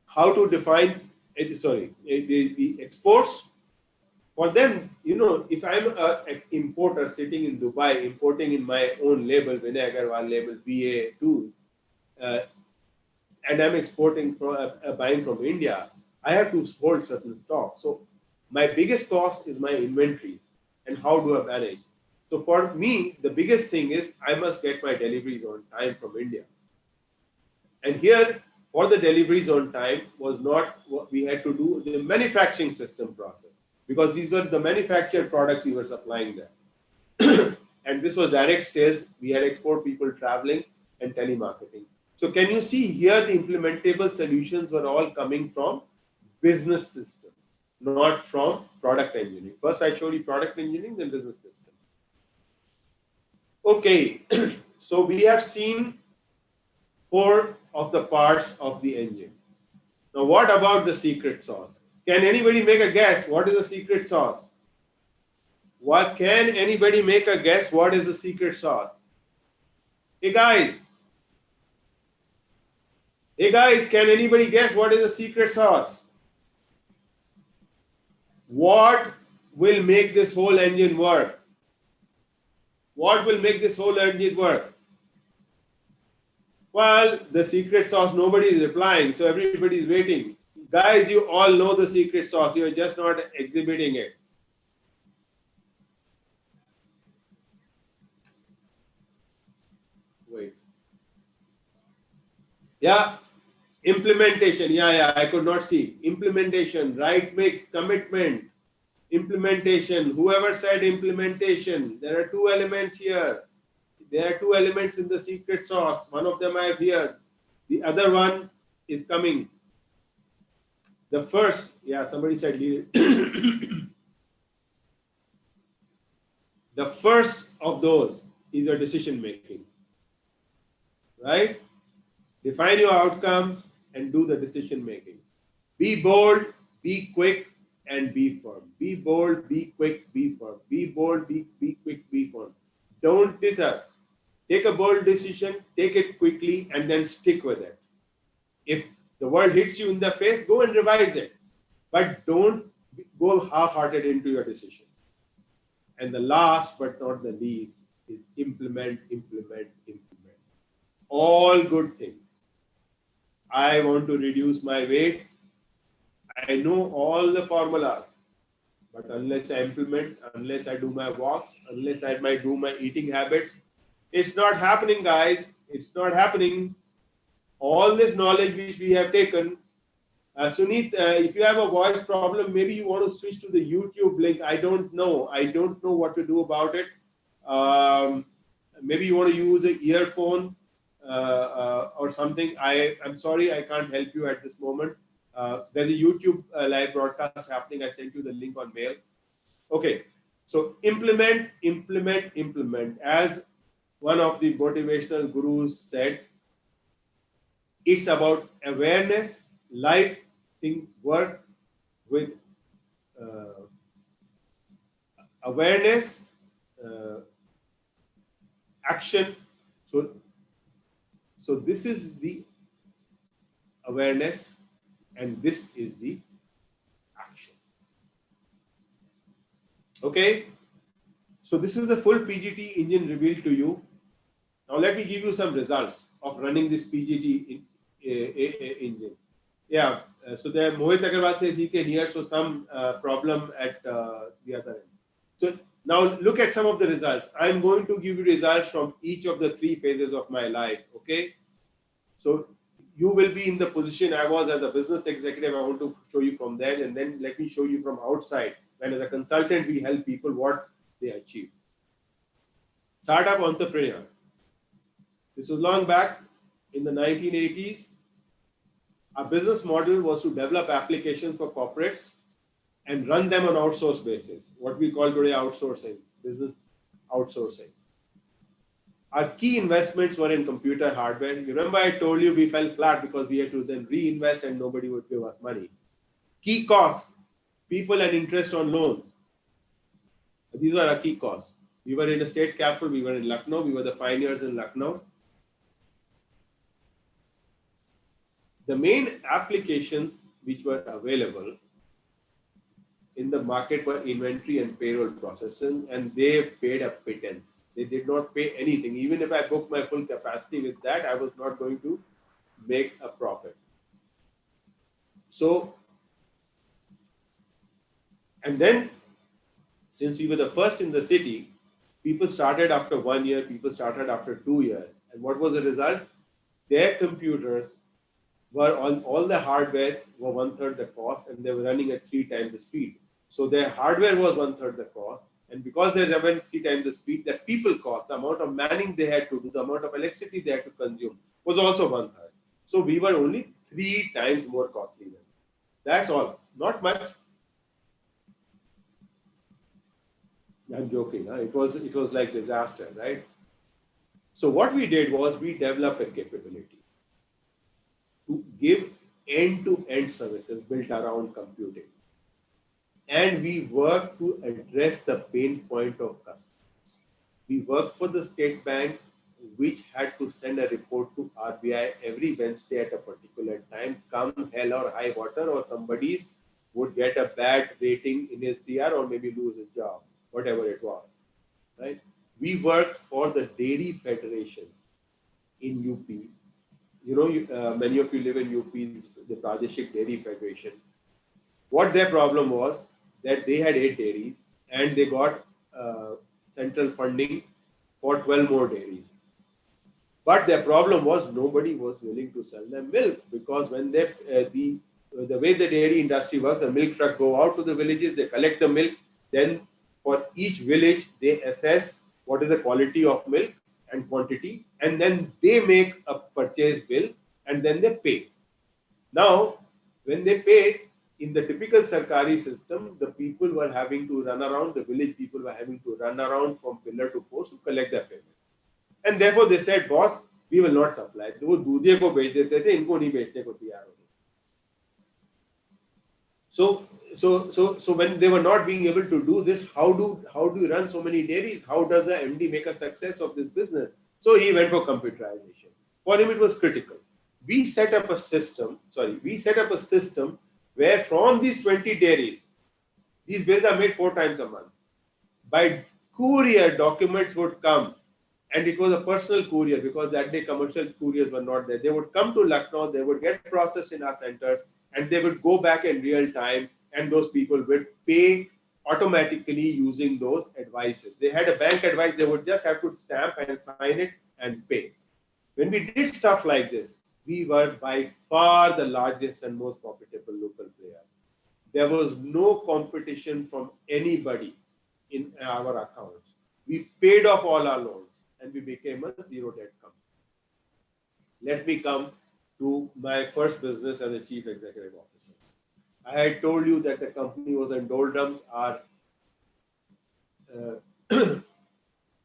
How to define the exports? For them, if I'm an importer sitting in Dubai, importing in my own label, Vinay Agarwal label, VA tools, and I'm exporting buying from India, I have to hold certain stock. So my biggest cost is my inventories, and how do I manage? So for me, the biggest thing is I must get my deliveries on time from India. And here, for the deliveries on time was not what we had to do, the manufacturing system process, because these were the manufactured products we were supplying them. And this was direct sales. We had export people traveling and telemarketing. So can you see here the implementable solutions were all coming from business systems, not from product engineering. First I showed you product engineering, then business systems. Okay, so we have seen 4 of the parts of the engine. Now, what about the secret sauce? Can anybody make a guess? What is the secret sauce? What can anybody make a guess? What is the secret sauce? Hey guys. Hey guys, can anybody guess what is the secret sauce? What will make this whole engine work? What will make this whole engine work? Well, the secret sauce, nobody is replying, so everybody is waiting. Guys, you all know the secret sauce, you're just not exhibiting it. Wait. Yeah, implementation. Yeah, I could not see. Implementation, right mix, commitment, implementation. Whoever said implementation, there are two elements here. There are two elements in the secret sauce. One of them I have here. The other one is coming. The first, yeah, somebody said the first of those is your decision making. Right? Define your outcomes and do the decision making. Be bold, be quick, and be firm. Be bold, be quick, be firm. Be bold, be quick, be firm. Don't dither. Take a bold decision, take it quickly, and then stick with it. If the world hits you in the face, go and revise it. But don't go half-hearted into your decision. And the last but not the least is implement. All good things. I want to reduce my weight. I know all the formulas. But unless I implement, unless I do my walks, unless I might do my eating habits, it's not happening, guys. It's not happening. All this knowledge which we have taken, Suneet, if you have a voice problem, maybe you want to switch to the YouTube link. I don't know. I don't know what to do about it. Maybe you want to use an earphone or something. I'm sorry, I can't help you at this moment. There's a YouTube live broadcast happening. I sent you the link on mail. Okay, so implement. As one of the motivational gurus said, it's about awareness. Life, things work with awareness, action. So this is the awareness and this is the action. Okay. So this is the full PGT engine revealed to you. Now let me give you some results of running this PGT engine. Yeah, so there Mohit Agarwal says he can hear, so some problem at the other end. So now look at some of the results. I'm going to give you results from each of the three phases of my life, okay? So you will be in the position I was as a business executive. I want to show you from there, and then let me show you from outside. When as a consultant, we help people what they achieve. Startup entrepreneur. This was long back in the 1980s. Our business model was to develop applications for corporates and run them on outsource basis, what we call today outsourcing, business outsourcing. Our key investments were in computer hardware. You remember I told you we fell flat because we had to then reinvest and nobody would give us money. Key costs, people and interest on loans. These were our key costs. We were in the state capital, we were in Lucknow, we were the pioneers in Lucknow. The main applications which were available in the market were inventory and payroll processing, and they paid a pittance. They did not pay anything. Even if I booked my full capacity with that, I was not going to make a profit. So, and then since we were the first in the city, people started after 1 year, people started after 2 years. And what was the result? Their computers were all the hardware were 1/3 the cost, and they were running at 3 times the speed. So their hardware was 1/3 the cost, and because they ran 3 times the speed, the people cost, the amount of manning they had to do, the amount of electricity they had to consume was also 1/3. So we were only 3 times more costly than. That's all, not much. I'm joking. Huh? It was like disaster, right? So what we did was we developed a capability to give end-to-end services built around computing. And we work to address the pain point of customers. We work for the State Bank, which had to send a report to RBI every Wednesday at a particular time, come hell or high water, or somebody's would get a bad rating in his CR or maybe lose his job, whatever it was, right? We worked for the Dairy Federation in UP. Many of you live in UP's, the Pradeshik Dairy Federation. What their problem was that they had 8 dairies and they got central funding for 12 more dairies. But their problem was nobody was willing to sell them milk, because when they the way the dairy industry works, the milk truck go out to the villages, they collect the milk, then for each village they assess what is the quality of milk and quantity, and then they make a purchase bill and then they pay. Now, when they pay, in the typical Sarkari system, the people were having to run around, the village people were having to run around from pillar to post to collect their payment. And therefore they said, boss, we will not supply. वो दूधिये को बेच देते थे, इनको नहीं बेचने को तैयार हो गए. So when they were not being able to do this, how do you run so many dairies? How does the MD make a success of this business? So he went for computerization. For him, it was critical. We set up a system where from these 20 dairies, these bills are made 4 times a month. By courier, documents would come, and it was a personal courier because that day commercial couriers were not there. They would come to Lucknow, they would get processed in our centers, and they would go back in real time, and those people would pay automatically using those advices. They had a bank advice, they would just have to stamp and sign it and pay. When we did stuff like this, we were by far the largest and most profitable local player. There was no competition from anybody in our accounts. We paid off all our loans and we became a zero debt company. Let me come to my first business as a chief executive officer. I had told you that the company was in doldrums. Our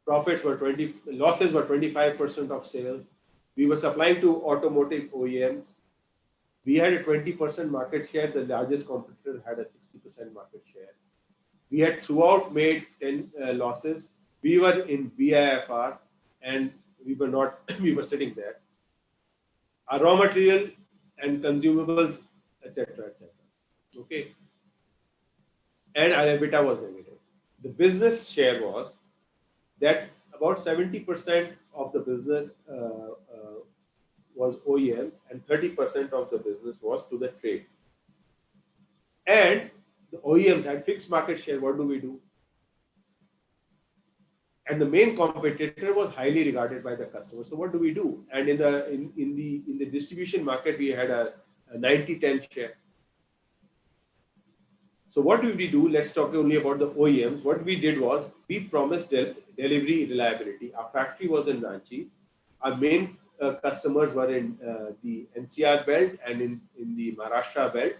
losses were 25% of sales. We were supplying to automotive OEMs. We had a 20% market share. The largest competitor had a 60% market share. We had throughout made 10 losses. We were in BIFR and we were sitting there. Our raw material and consumables, etc., etc. Okay. And our EBITDA was negative. The business share was that about 70% of the business was OEMs and 30% of the business was to the trade. And the OEMs had fixed market share. What do we do? And the main competitor was highly regarded by the customer. So what do we do? And in the distribution market, we had a 90-10 share. So what did we do? Let's talk only about the OEMs. What we did was we promised delivery reliability. Our factory was in Ranchi. Our main customers were in the NCR belt and in the Maharashtra belt,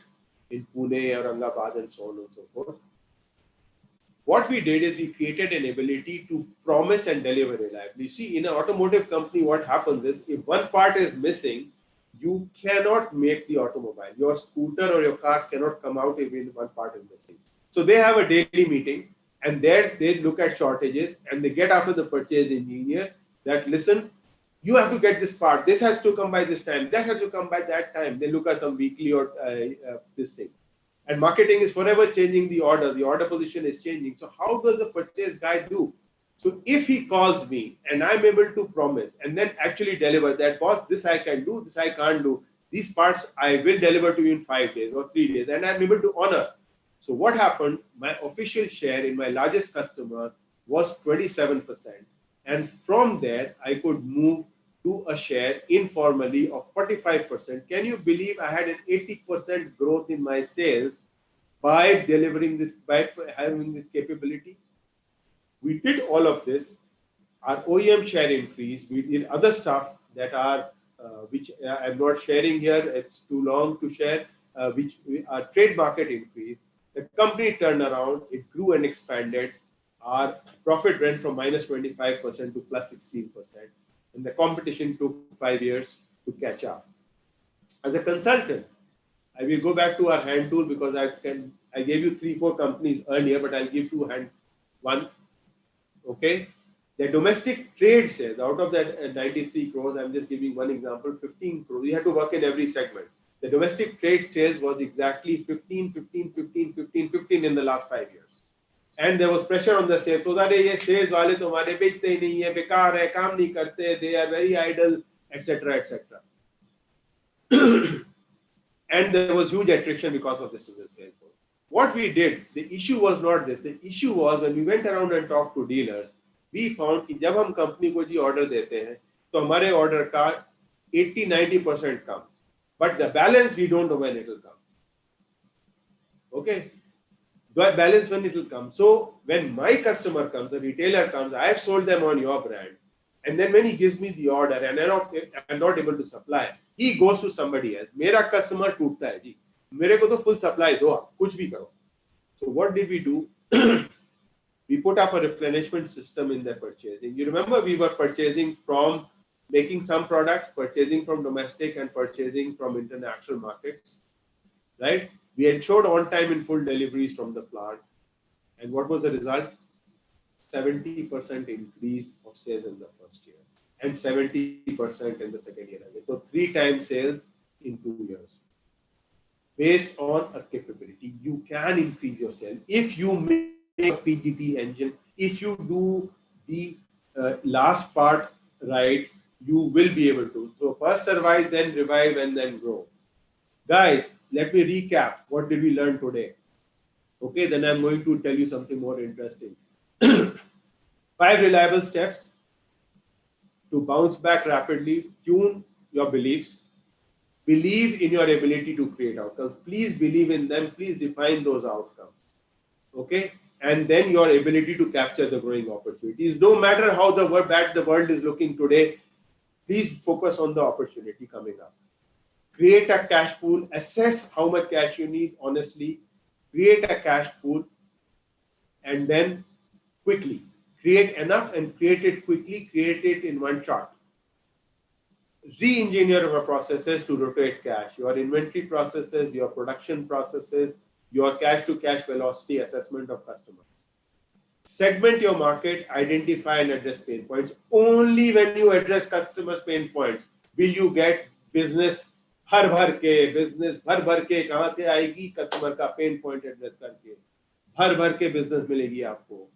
in Pune, Aurangabad, and so on and so forth. What we did is we created an ability to promise and deliver reliably. See, in an automotive company, what happens is if one part is missing, you cannot make the automobile. Your scooter or your car cannot come out if one part is missing. So they have a daily meeting and there they look at shortages and they get after the purchase engineer that, listen, you have to get this part. This has to come by this time. That has to come by that time. They look at some weekly or this thing. And marketing is forever changing the order. The order position is changing. So how does the purchase guy do? So if he calls me and I'm able to promise and then actually deliver that, boss, this I can do, this I can't do. These parts I will deliver to you in 5 days or 3 days and I'm able to honor. So what happened? My official share in my largest customer was 27%. And from there, I could move to a share informally of 45%. Can you believe I had an 80% growth in my sales by delivering this, by having this capability? We did all of this. Our OEM share increased. We did other stuff that are, which I'm not sharing here. It's too long to share. Our trade market increased. The company turned around. It grew and expanded. Our profit went from minus 25% to plus 16%. And the competition took 5 years to catch up. As a consultant, I will go back to our hand tool because I gave you 3-4 companies earlier, but I'll give you one. Okay. The domestic trade sales out of that 93 crores, I'm just giving one example, 15 crores. You have to work in every segment. The domestic trade sales was exactly 15, 15, 15, 15, 15 in the last 5 years. And there was pressure on the sales. So that ये sales वाले तो हमारे बेचते ही नहीं है, बेकार है, काम नहीं करते, they are very idle, etc., etc. And there was huge attrition because of this in the sales force. What we did, the issue was not this. The issue was when we went around and talked to dealers, we found कि जब हम company को जी order देते हैं तो हमारे order का 80-90% comes, but the balance we don't know when it will come. Okay, the balance when it will come. So when my customer comes, the retailer comes, I have sold them on your brand, and then when he gives me the order and I'm not able to supply, he goes to somebody else. मेरा customer टूटता है जी, मेरे को तो full supply दो, कुछ भी करो. So what did we do? We put up a replenishment system in the purchasing. You remember we were purchasing from making some products, purchasing from domestic and purchasing from international markets, right? We ensured on time and full deliveries from the plant. And what was the result? 70% increase of sales in the first year and 70% in the second year. So 3 times sales in 2 years. Based on a capability, you can increase your sales. If you make a PGT engine, if you do the last part right, you will be able to. So first survive, then revive, and then grow. Guys, let me recap. What did we learn today? Okay, then I'm going to tell you something more interesting. 5 reliable steps to bounce back rapidly. Tune your beliefs. Believe in your ability to create outcomes. Please believe in them. Please define those outcomes. Okay? And then your ability to capture the growing opportunities. No matter how bad the world is looking today, please focus on the opportunity coming up. Create a cash pool. Assess how much cash you need honestly. Create a cash pool. And then quickly. Create enough and create it quickly. Create it in one shot. Re-engineer your processes to rotate cash. Your inventory processes, your production processes, your cash-to-cash velocity assessment of customers. Segment your market, identify and address pain points. Only when you address customers' pain points will you get business भर भर के कहाँ से आएगी customer का pain point address करके भर के बिजनेस मिलेगी आपको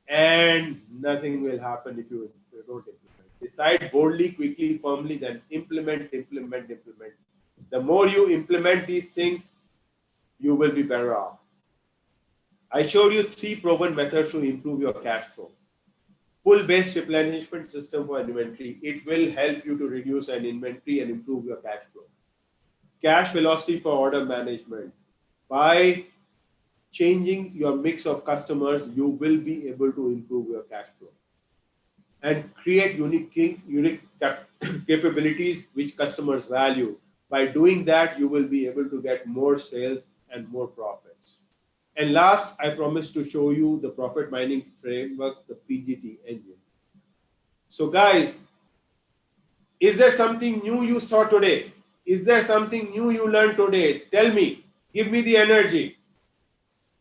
and nothing will happen if you don't implement. Decide boldly, quickly, firmly, then implement. The more you implement these things, you will be better off. I showed you 3 proven methods to improve your cash flow. Pull-based replenishment system for inventory. It will help you to reduce an inventory and improve your cash flow. Cash velocity for order management. By changing your mix of customers, you will be able to improve your cash flow. And create unique capabilities which customers value. By doing that, you will be able to get more sales and more profits. And last, I promise to show you the profit mining framework, the PGT engine. So guys, is there something new you saw today? Is there something new you learned today? Tell me, give me the energy.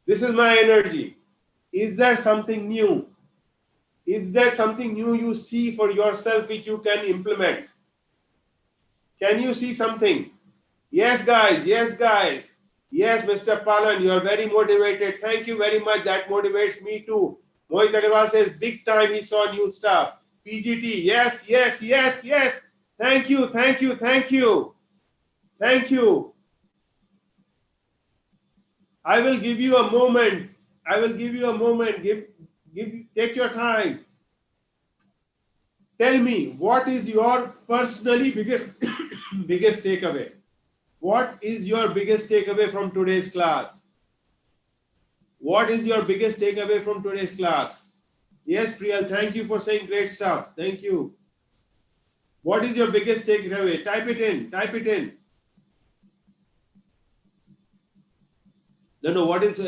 This is my energy. Is there something new? Is there something new you see for yourself which you can implement? Can you see something? Yes, guys. Yes, guys. Yes, Mr. Palan, you are very motivated. Thank you very much. That motivates me too. Mohit Agarwal says, big time he saw new stuff. PGT, yes. Thank you. I will give you a moment. Take your time. Tell me, what is your personally biggest takeaway? What is your biggest takeaway from today's class? What is your biggest takeaway from today's class? Yes, Priyal, thank you for saying great stuff. Thank you. What is your biggest takeaway? Type it in. No, what is,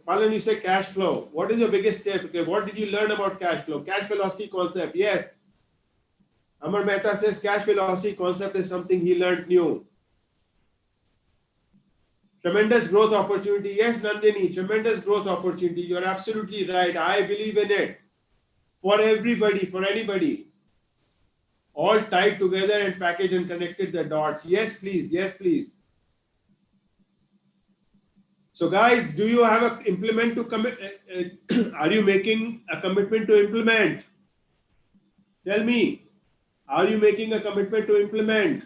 Palan, you say cash flow. What is your biggest takeaway? What did you learn about cash flow? Cash velocity concept, yes. Amar Mehta says cash velocity concept is something he learned new. Tremendous growth opportunity. Yes, Nandini, tremendous growth opportunity. You're absolutely right. I believe in it. For everybody, for anybody. All tied together and packaged and connected the dots. Yes, please. Yes, please. So guys, do you have a implement to commit? Are you making a commitment to implement? Tell me, are you making a commitment to implement?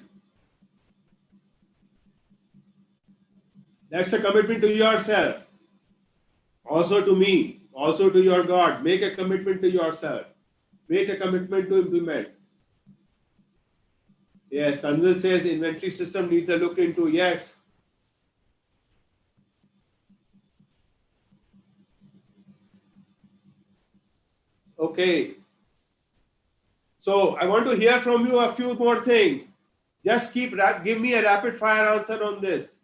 That's a commitment to yourself. Also to me, also to your God. Make a commitment to yourself. Make a commitment to implement. Yes, Sanjay says inventory system needs a look into. Yes. Okay. So I want to hear from you a few more things. Just give me a rapid fire answer on this.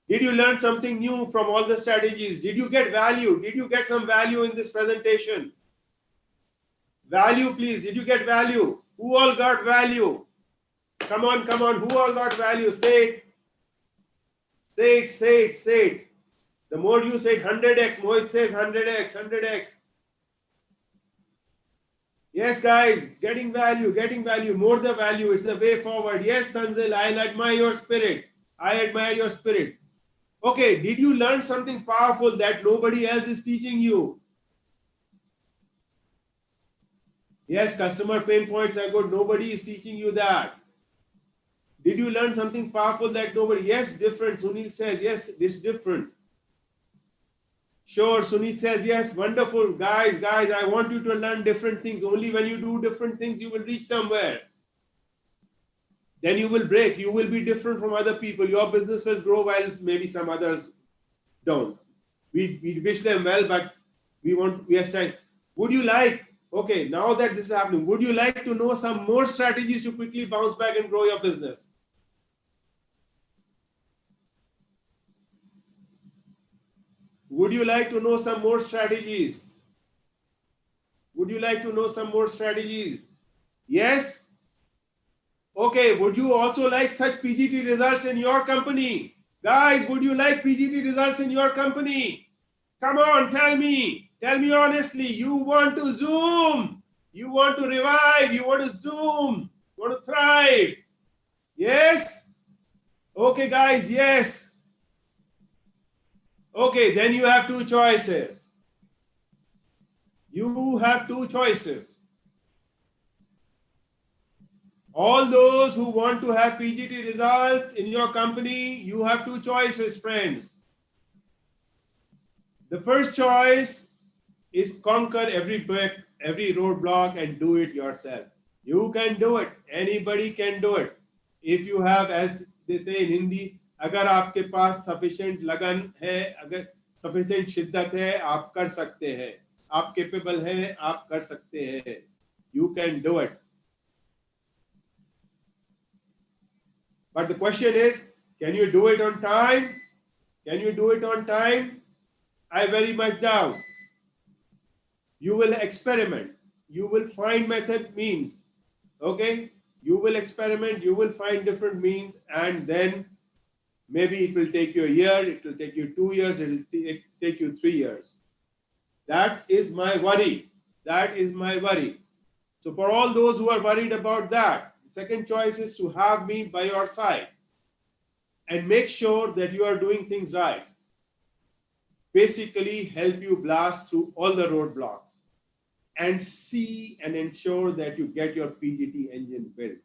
Did you learn something new from all the strategies? Did you get value? Did you get some value in this presentation? Value, please. Did you get value? Who all got value? Come on, come on. Who all got value? Say it. Say it, say it, say it. The more you say 100x, Mohit says 100x, 100x. Yes, guys, getting value, more the value. It's the way forward. Yes, Tanzil, I admire your spirit. I admire your spirit. Okay, did you learn something powerful that nobody else is teaching you? Yes, customer pain points are good. Nobody is teaching you that. Did you learn something powerful that nobody? Yes, different. Sunil says, yes, this different. Sure, Sunil says, yes, wonderful. Guys, I want you to learn different things. Only when you do different things, you will reach somewhere. Then you will break. You will be different from other people. Your business will grow while maybe some others don't. We wish them well, but we are saying, would you like, okay, now that this is happening, would you like to know some more strategies to quickly bounce back and grow your business? Would you like to know some more strategies? Would you like to know some more strategies? Yes? Okay, would you also like such PGT results in your company? Guys, would you like PGT results in your company? Come on, tell me. Tell me honestly. You want to zoom. You want to revive. You want to zoom. You want to thrive. Yes? Okay, guys, yes. Okay, then you have two choices. You have two choices. All those who want to have PGT results in your company, you have two choices, friends. The first choice is conquer every brick, every roadblock and do it yourself. You can do it. Anybody can do it. If you have, as they say in Hindi, अगर आपके पास sufficient लगन है, अगर sufficient शिद्दत है, आप कर सकते हैं. आप capable हैं, आप कर सकते हैं. You can do it. But the question is, can you do it on time? Can you do it on time? I very much doubt. You will experiment. You will find method means. Okay? You will experiment. You will find different means, and then maybe it will take you a year. It will take you 2 years. It will take you 3 years. That is my worry. That is my worry. So for all those who are worried about that, the second choice is to have me by your side and make sure that you are doing things right. Basically help you blast through all the roadblocks and see and ensure that you get your PGT engine built.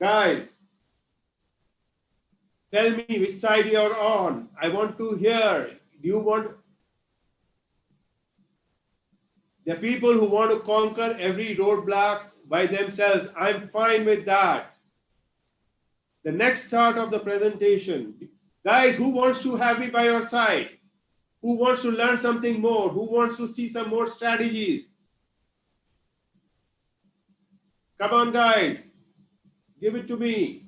Guys, tell me which side you're on. I want to hear. Do you want the people who want to conquer every roadblock by themselves? I'm fine with that. The next part of the presentation. Guys, who wants to have me by your side? Who wants to learn something more? Who wants to see some more strategies? Come on, guys. Give it to me.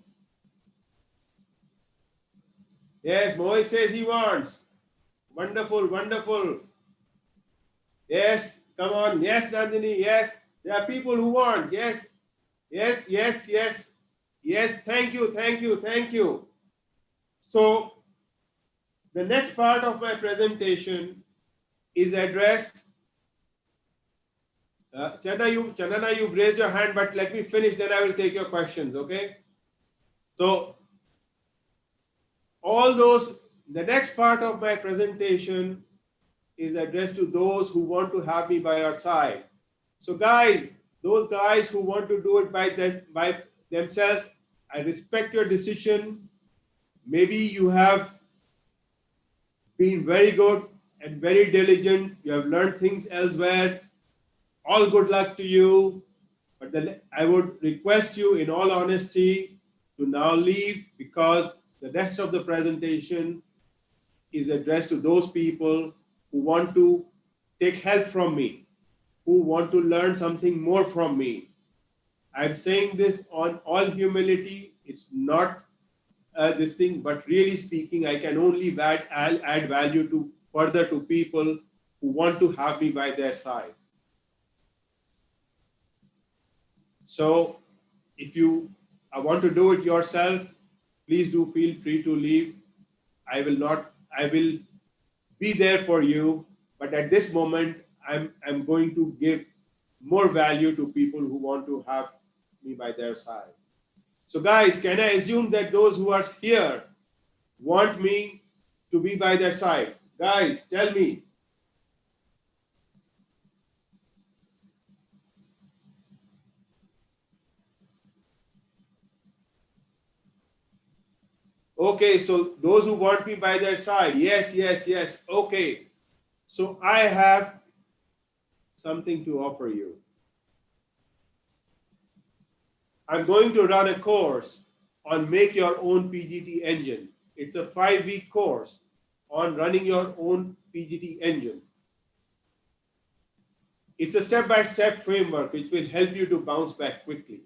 Yes, Mohit says he wants. Wonderful, wonderful. Yes, come on. Yes, Nandini. Yes, there are people who want. Yes, yes, yes, yes. Yes, thank you, thank you, thank you. So The next part of my presentation is addressed. Chandana, you've raised your hand, but let me finish, then I will take your questions, okay? So, the next part of my presentation is addressed to those who want to have me by your side. So guys, those guys who want to do it by themselves, I respect your decision. Maybe you have been very good and very diligent. You have learned things elsewhere. All good luck to you. But then I would request you in all honesty to now leave, because the rest of the presentation is addressed to those people who want to take help from me, who want to learn something more from me. I'm saying this on all humility. It's not this thing, but really speaking, I can only add value to further to people who want to have me by their side. So if you want to do it yourself, please do feel free to leave. I will be there for you. But at this moment, I'm going to give more value to people who want to have me by their side. So guys, can I assume that those who are here want me to be by their side? Guys, tell me. Okay, so those who want me by their side, yes, yes, yes. Okay, so I have something to offer you. I'm going to run a course on make your own PGT engine. It's a 5-week course on running your own PGT engine. It's a step-by-step framework which will help you to bounce back quickly.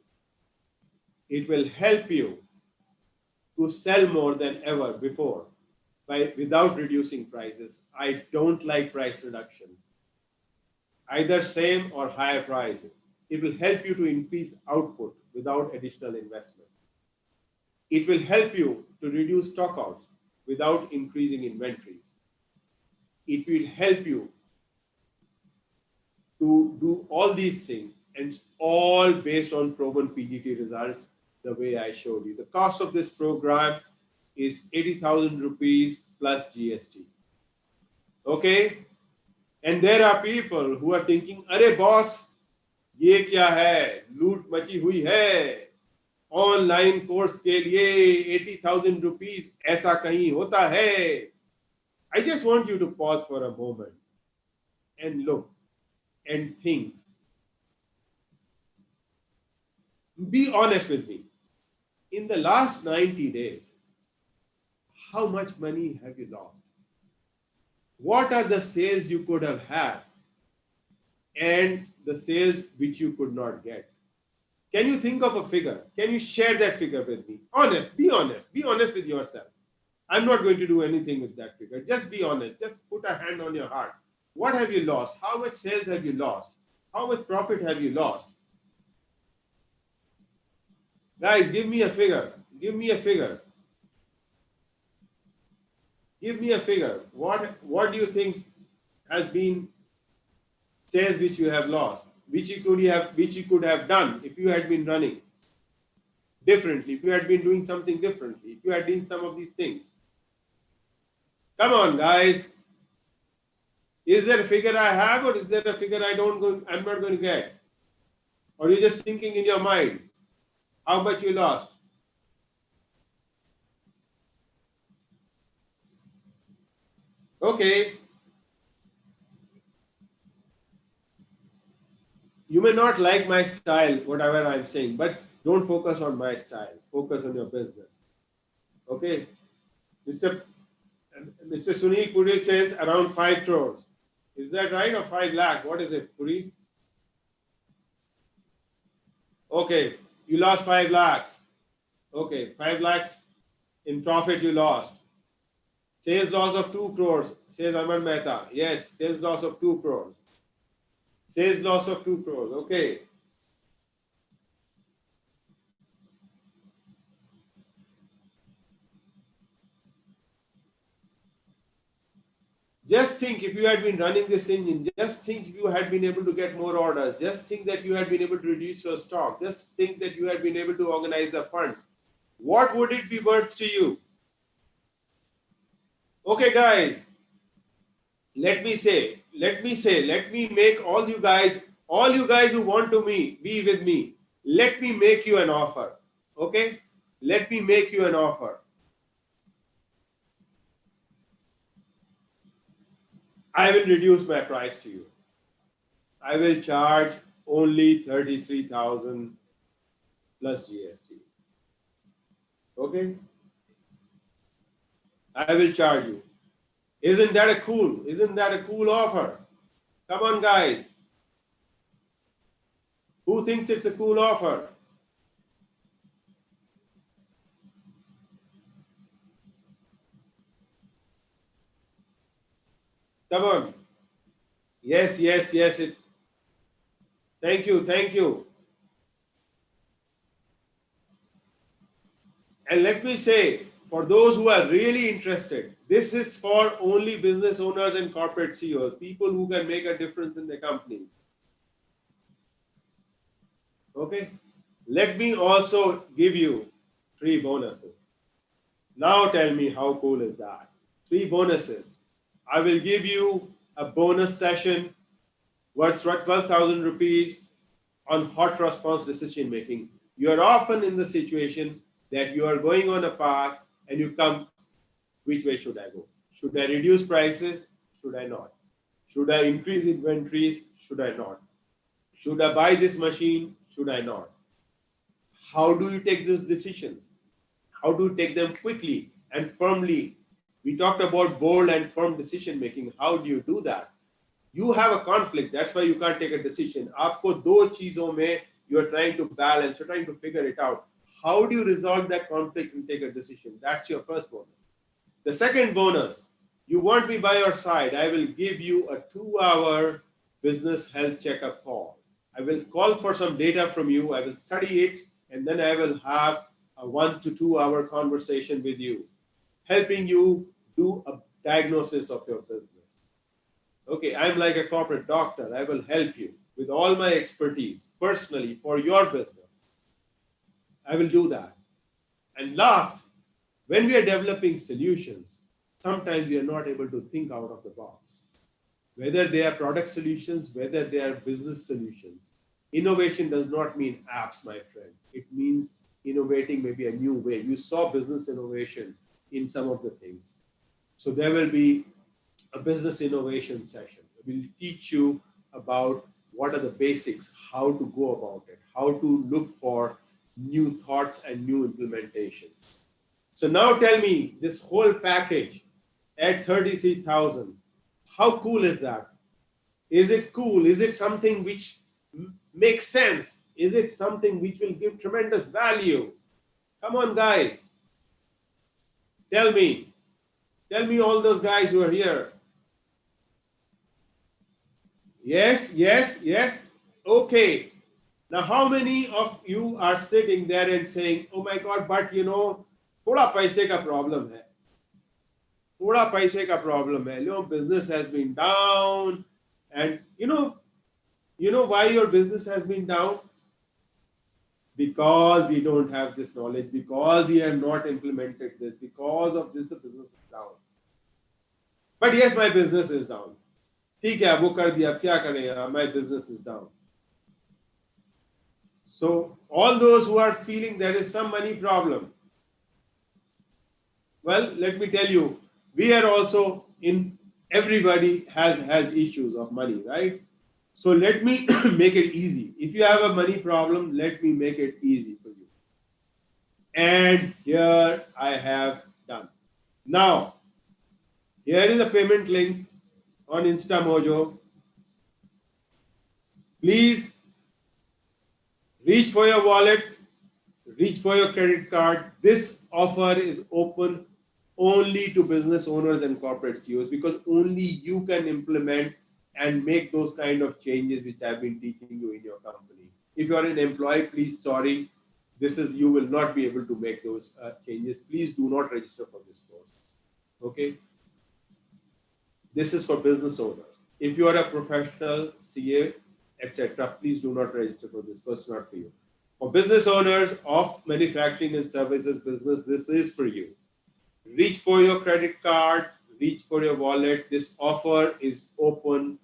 It will help you to sell more than ever before without reducing prices. I don't like price reduction. Either same or higher prices. It will help you to increase output without additional investment. It will help you to reduce stockouts without increasing inventories. It will help you to do all these things, and it's all based on proven PGT results the way I showed you. The cost of this program is 80,000 rupees plus GST. Okay? And there are people who are thinking, "Arey boss, ये क्या है? लूट मची हुई है. Online course के लिए 80,000 rupees ऐसा कहीं होता है?" I just want you to pause for a moment and look and think. Be honest with me. In the last 90 days, how much money have you lost? What are the sales you could have had and the sales which you could not get? Can you think of a figure? Can you share that figure with me? Honest, be honest with yourself. I'm not going to do anything with that figure. Just be honest. Just put a hand on your heart. What have you lost? How much sales have you lost? How much profit have you lost? Guys, give me a figure. Give me a figure. Give me a figure. What do you think has been sales which you have lost, which you could have done if you had been running differently, if you had been doing something differently, if you had done some of these things? Come on, guys. Is there a figure I have, or is there a figure I'm not going to get? Or you're just thinking in your mind how much you lost? Okay. You may not like my style, whatever I'm saying, but don't focus on my style. Focus on your business. Okay. Mr. Sunil Puri says around 5 crores. Is that right, or 5 lakh? What is it, Puri? Okay. You lost 5 lakhs. Okay. 5 lakhs in profit you lost. Sales loss of 2 crores, says Aman Mehta. Yes, sales loss of 2 crores. Sales loss of 2 crores. Okay. Just think if you had been running this engine, just think if you had been able to get more orders, just think that you had been able to reduce your stock, just think that you had been able to organize the funds. What would it be worth to you? Okay, guys, let me make all you guys who want to be with me, let me make you an offer. Okay? Let me make you an offer. I will reduce my price to you. I will charge only 33,000 plus GST. Okay? I will charge you. Isn't that a cool offer? Come on, guys. Who thinks it's a cool offer? Come on. Yes, it's. Thank you. And let me say, for those who are really interested, this is for only business owners and corporate CEOs, people who can make a difference in their companies. Okay? Let me also give you 3 bonuses. Now tell me how cool is that? 3 bonuses. I will give you a bonus session worth 12,000 rupees on hot response decision making. You are often in the situation that you are going on a path and you come, which way should I go? Should I reduce prices? Should I not? Should I increase inventories? Should I not? Should I buy this machine? Should I not? How do you take those decisions? How do you take them quickly and firmly? We talked about bold and firm decision making. How do you do that? You have a conflict. That's why you can't take a decision. आपको दो चीजों में you are trying to balance. You're trying to figure it out. How do you resolve that conflict and take a decision? That's your first bonus. The second bonus, you want me by your side. I will give you a 2-hour business health checkup call. I will call for some data from you. I will study it, and then I will have a 1 to 2 hour conversation with you, helping you do a diagnosis of your business. Okay, I'm like a corporate doctor. I will help you with all my expertise personally for your business. I will do that. And last, when we are developing solutions, sometimes we are not able to think out of the box. Whether they are product solutions, whether they are business solutions. Innovation does not mean apps, my friend. It means innovating maybe a new way. You saw business innovation in some of the things. So there will be a business innovation session. We'll teach you about what are the basics, how to go about it, how to look for new thoughts and new implementations. So now tell me, this whole package at 33,000, how cool is that? Is it cool? Is it something which makes sense? Is it something which will give tremendous value? Come on, guys. Tell me all those guys who are here. Yes. Okay. Now, how many of you are sitting there and saying, oh my God, but थोड़ा पैसे का problem है. थोड़ा पैसे का problem है. Business has been down. And you know why your business has been down? Because we don't have this knowledge, because we have not implemented this, because of this, the business is down. But yes, my business is down. ठीक है, वो कर दिया, अब क्या करें? My business is down. So all those who are feeling there is some money problem, well, let me tell you, we are also everybody has issues of money, right? So let me make it easy. If you have a money problem, let me make it easy for you. And here I have done. Now, here is a payment link on InstaMojo. Please reach for your wallet, reach for your credit card. This offer is open only to business owners and corporate CEOs, because only you can implement and make those kind of changes which I've been teaching you in your company. If you are an employee, please, sorry, you will not be able to make those changes. Please do not register for this course. Okay? This is for business owners. If you are a professional, CA, etc., please do not register for this. It's not for you. For business owners of manufacturing and services business, this is for you. Reach for your credit card, reach for your wallet. This offer is open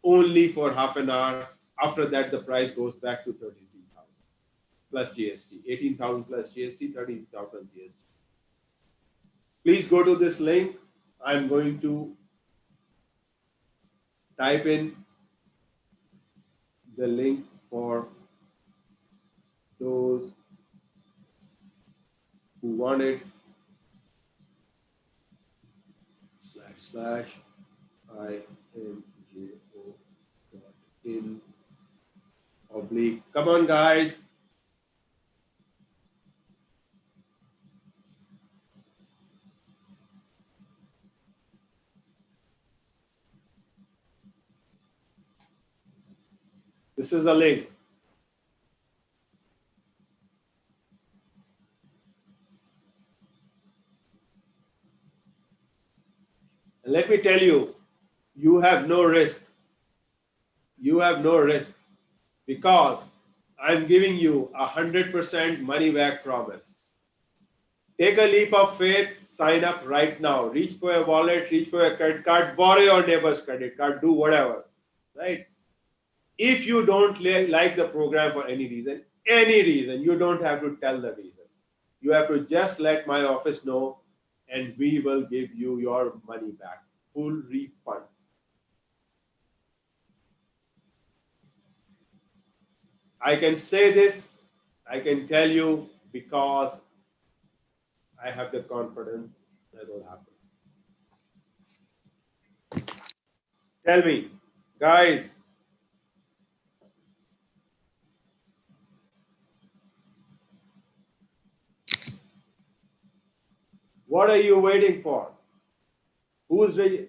only for half an hour. After that, the price goes back to 33,000 plus GST, 18,000 plus GST, 13,000 GST. Please go to this link. I'm going to type in the link for those who want it. /imgo.in/ Come on, guys. This is a link. And let me tell you, you have no risk. You have no risk because I'm giving you 100% money back promise. Take a leap of faith, sign up right now. Reach for your wallet, reach for your credit card, borrow your neighbor's credit card, do whatever, right? If you don't like the program for any reason, you don't have to tell the reason. You have to just let my office know and we will give you your money back, full refund. I can say this, I can tell you because I have the confidence that will happen. Tell me, guys, what are you waiting for? Who's ready?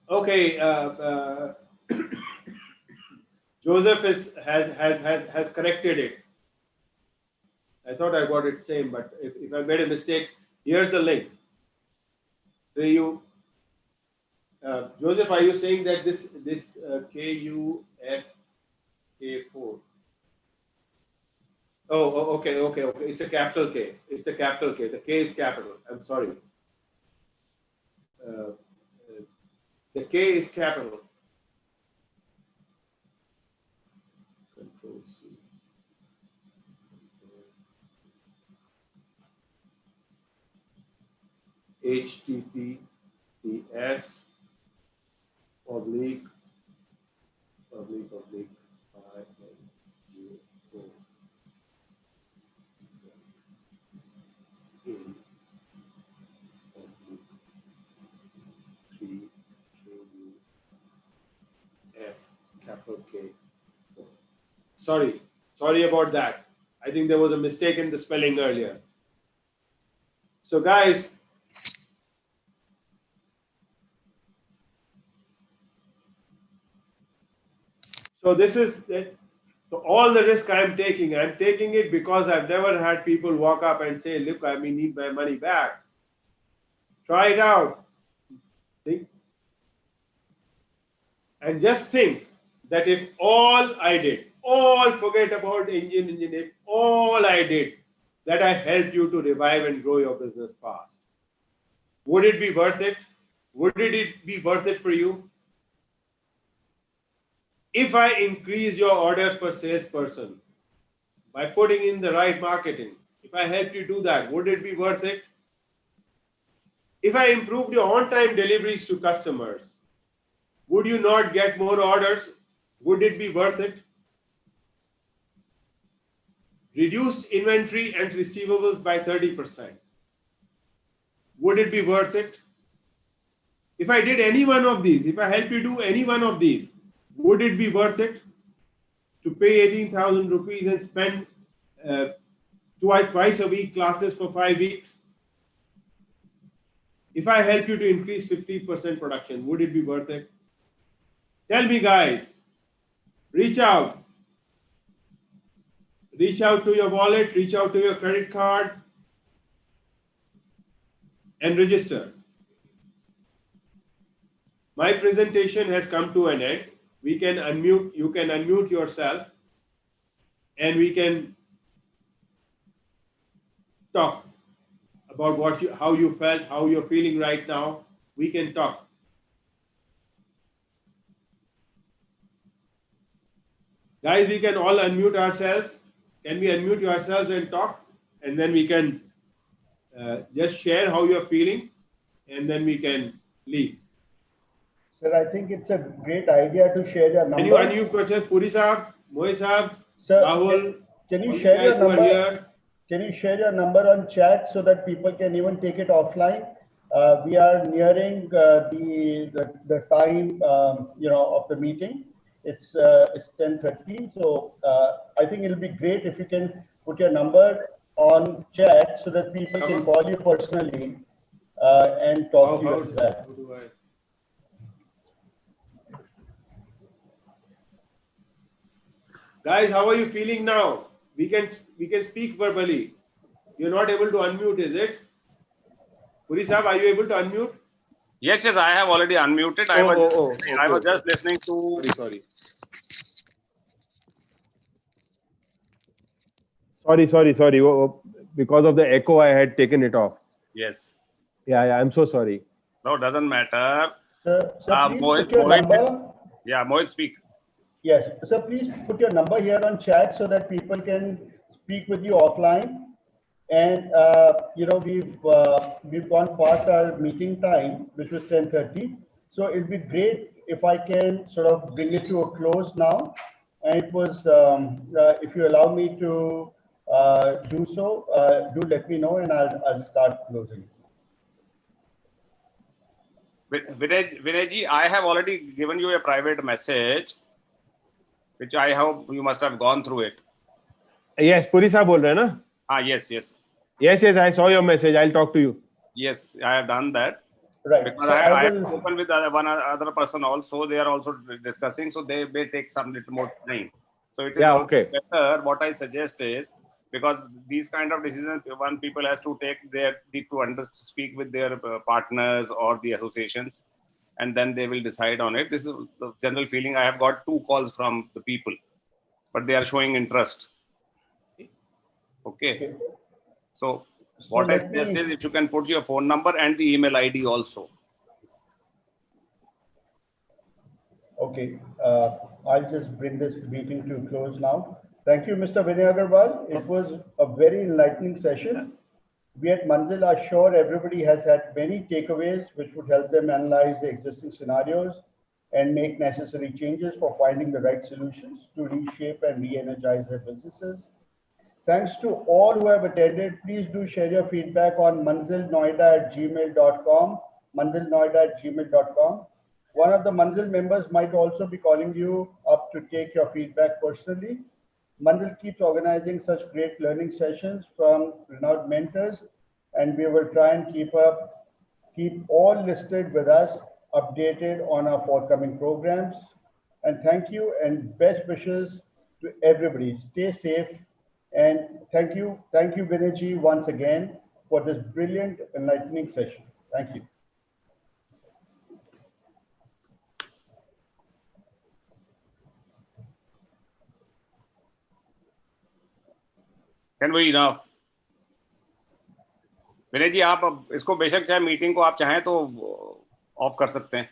Okay, Joseph has corrected it. I thought I got it same, but if I made a mistake, here's the link. So you, Joseph, are you saying that this KUFK4? Oh, okay. It's a capital K. It's a capital K. The K is capital. I'm sorry. The K is capital. Control C. HTTPS // capital K. Sorry about that. I think there was a mistake in the spelling earlier. So guys, so this is it. So all the risk I'm taking it because I've never had people walk up and say, look, I need my money back. Try it out. Think. And just think that if all I did, forget about engine, if all I did, that I helped you to revive and grow your business fast, would it be worth it? Would it be worth it for you? If I increase your orders per salesperson by putting in the right marketing, if I help you do that, would it be worth it? If I improved your on-time deliveries to customers, would you not get more orders? Would it be worth it? Reduce inventory and receivables by 30%. Would it be worth it? If I did any one of these, if I help you do any one of these, would it be worth it to pay 18,000 rupees and spend twice a week classes for 5 weeks? If I help you to increase 50% production, would it be worth it? Tell me, guys. Reach out. Reach out to your wallet, reach out to your credit card. and register. My presentation has come to an end. We can unmute, you can unmute yourself and we can talk about how you felt, how you're feeling right now. We can talk. Guys, we can all unmute ourselves. Can we unmute yourselves and talk? And then we can just share how you're feeling and then we can leave. Sir, I think it's a great idea to share your number. Can you unmute yourself? Puri Saab, Mohit Saab, Sir, Rahul, can you all share the your guys who are number? here. Can you share your number on chat so that people can even take it offline? We are nearing the time of the meeting. It's 10:30, so I think it'll be great if you can put your number on chat so that people can call you personally and talk to you as well. How do I? Guys, how are you feeling now? We can speak verbally. You're not able to unmute, is it? Puri Saab, are you able to unmute? Yes, I have already unmuted. I was just listening to. Sorry. Sorry. Because of the echo, I had taken it off. Yes. Yeah, I'm so sorry. No, doesn't matter. Sir, please Mohit, put your number. Yeah, Mohit, speak. Yes, sir, please put your number here on chat so that people can speak with you offline. And we've gone past our meeting time, which was 10:30. So it'd be great if I can sort of bring it to a close now. And it was, if you allow me to do so, do let me know, and I'll start closing. Vinayji, I have already given you a private message, which I hope you must have gone through it. Yes, Puri Saab bol rahe na? Yes. Yes, I saw your message. I'll talk to you. Yes, I have done that. Right. Because So I have spoken with one other person also. They are also discussing, so they may take some little more time. So it is better. What I suggest is, because these kind of decisions, one people has to take, they need to speak with their partners or the associations, and then they will decide on it. This is the general feeling. I have got 2 calls from the people, but they are showing interest. Okay. So what I suggest is, if you can put your phone number and the email ID also. Okay, I'll just bring this meeting to a close now. Thank you, Mr. Vinay Agarwal. It was a very enlightening session. We at Manzil are sure everybody has had many takeaways which would help them analyze the existing scenarios and make necessary changes for finding the right solutions to reshape and re-energize their businesses. Thanks to all who have attended. Please do share your feedback on manzilnoida@gmail.com, manzilnoida@gmail.com. One of the Manzil members might also be calling you up to take your feedback personally. Manzil keeps organizing such great learning sessions from renowned mentors, and we will try and keep all listed with us, updated on our forthcoming programs. And thank you and best wishes to everybody. Stay safe. And thank you, Vinayji, once again for this brilliant, enlightening session. Thank you. Can we now? विनय जी, आप इसको बेशक चाहे meeting को आप चाहें तो of कर सकते हैं.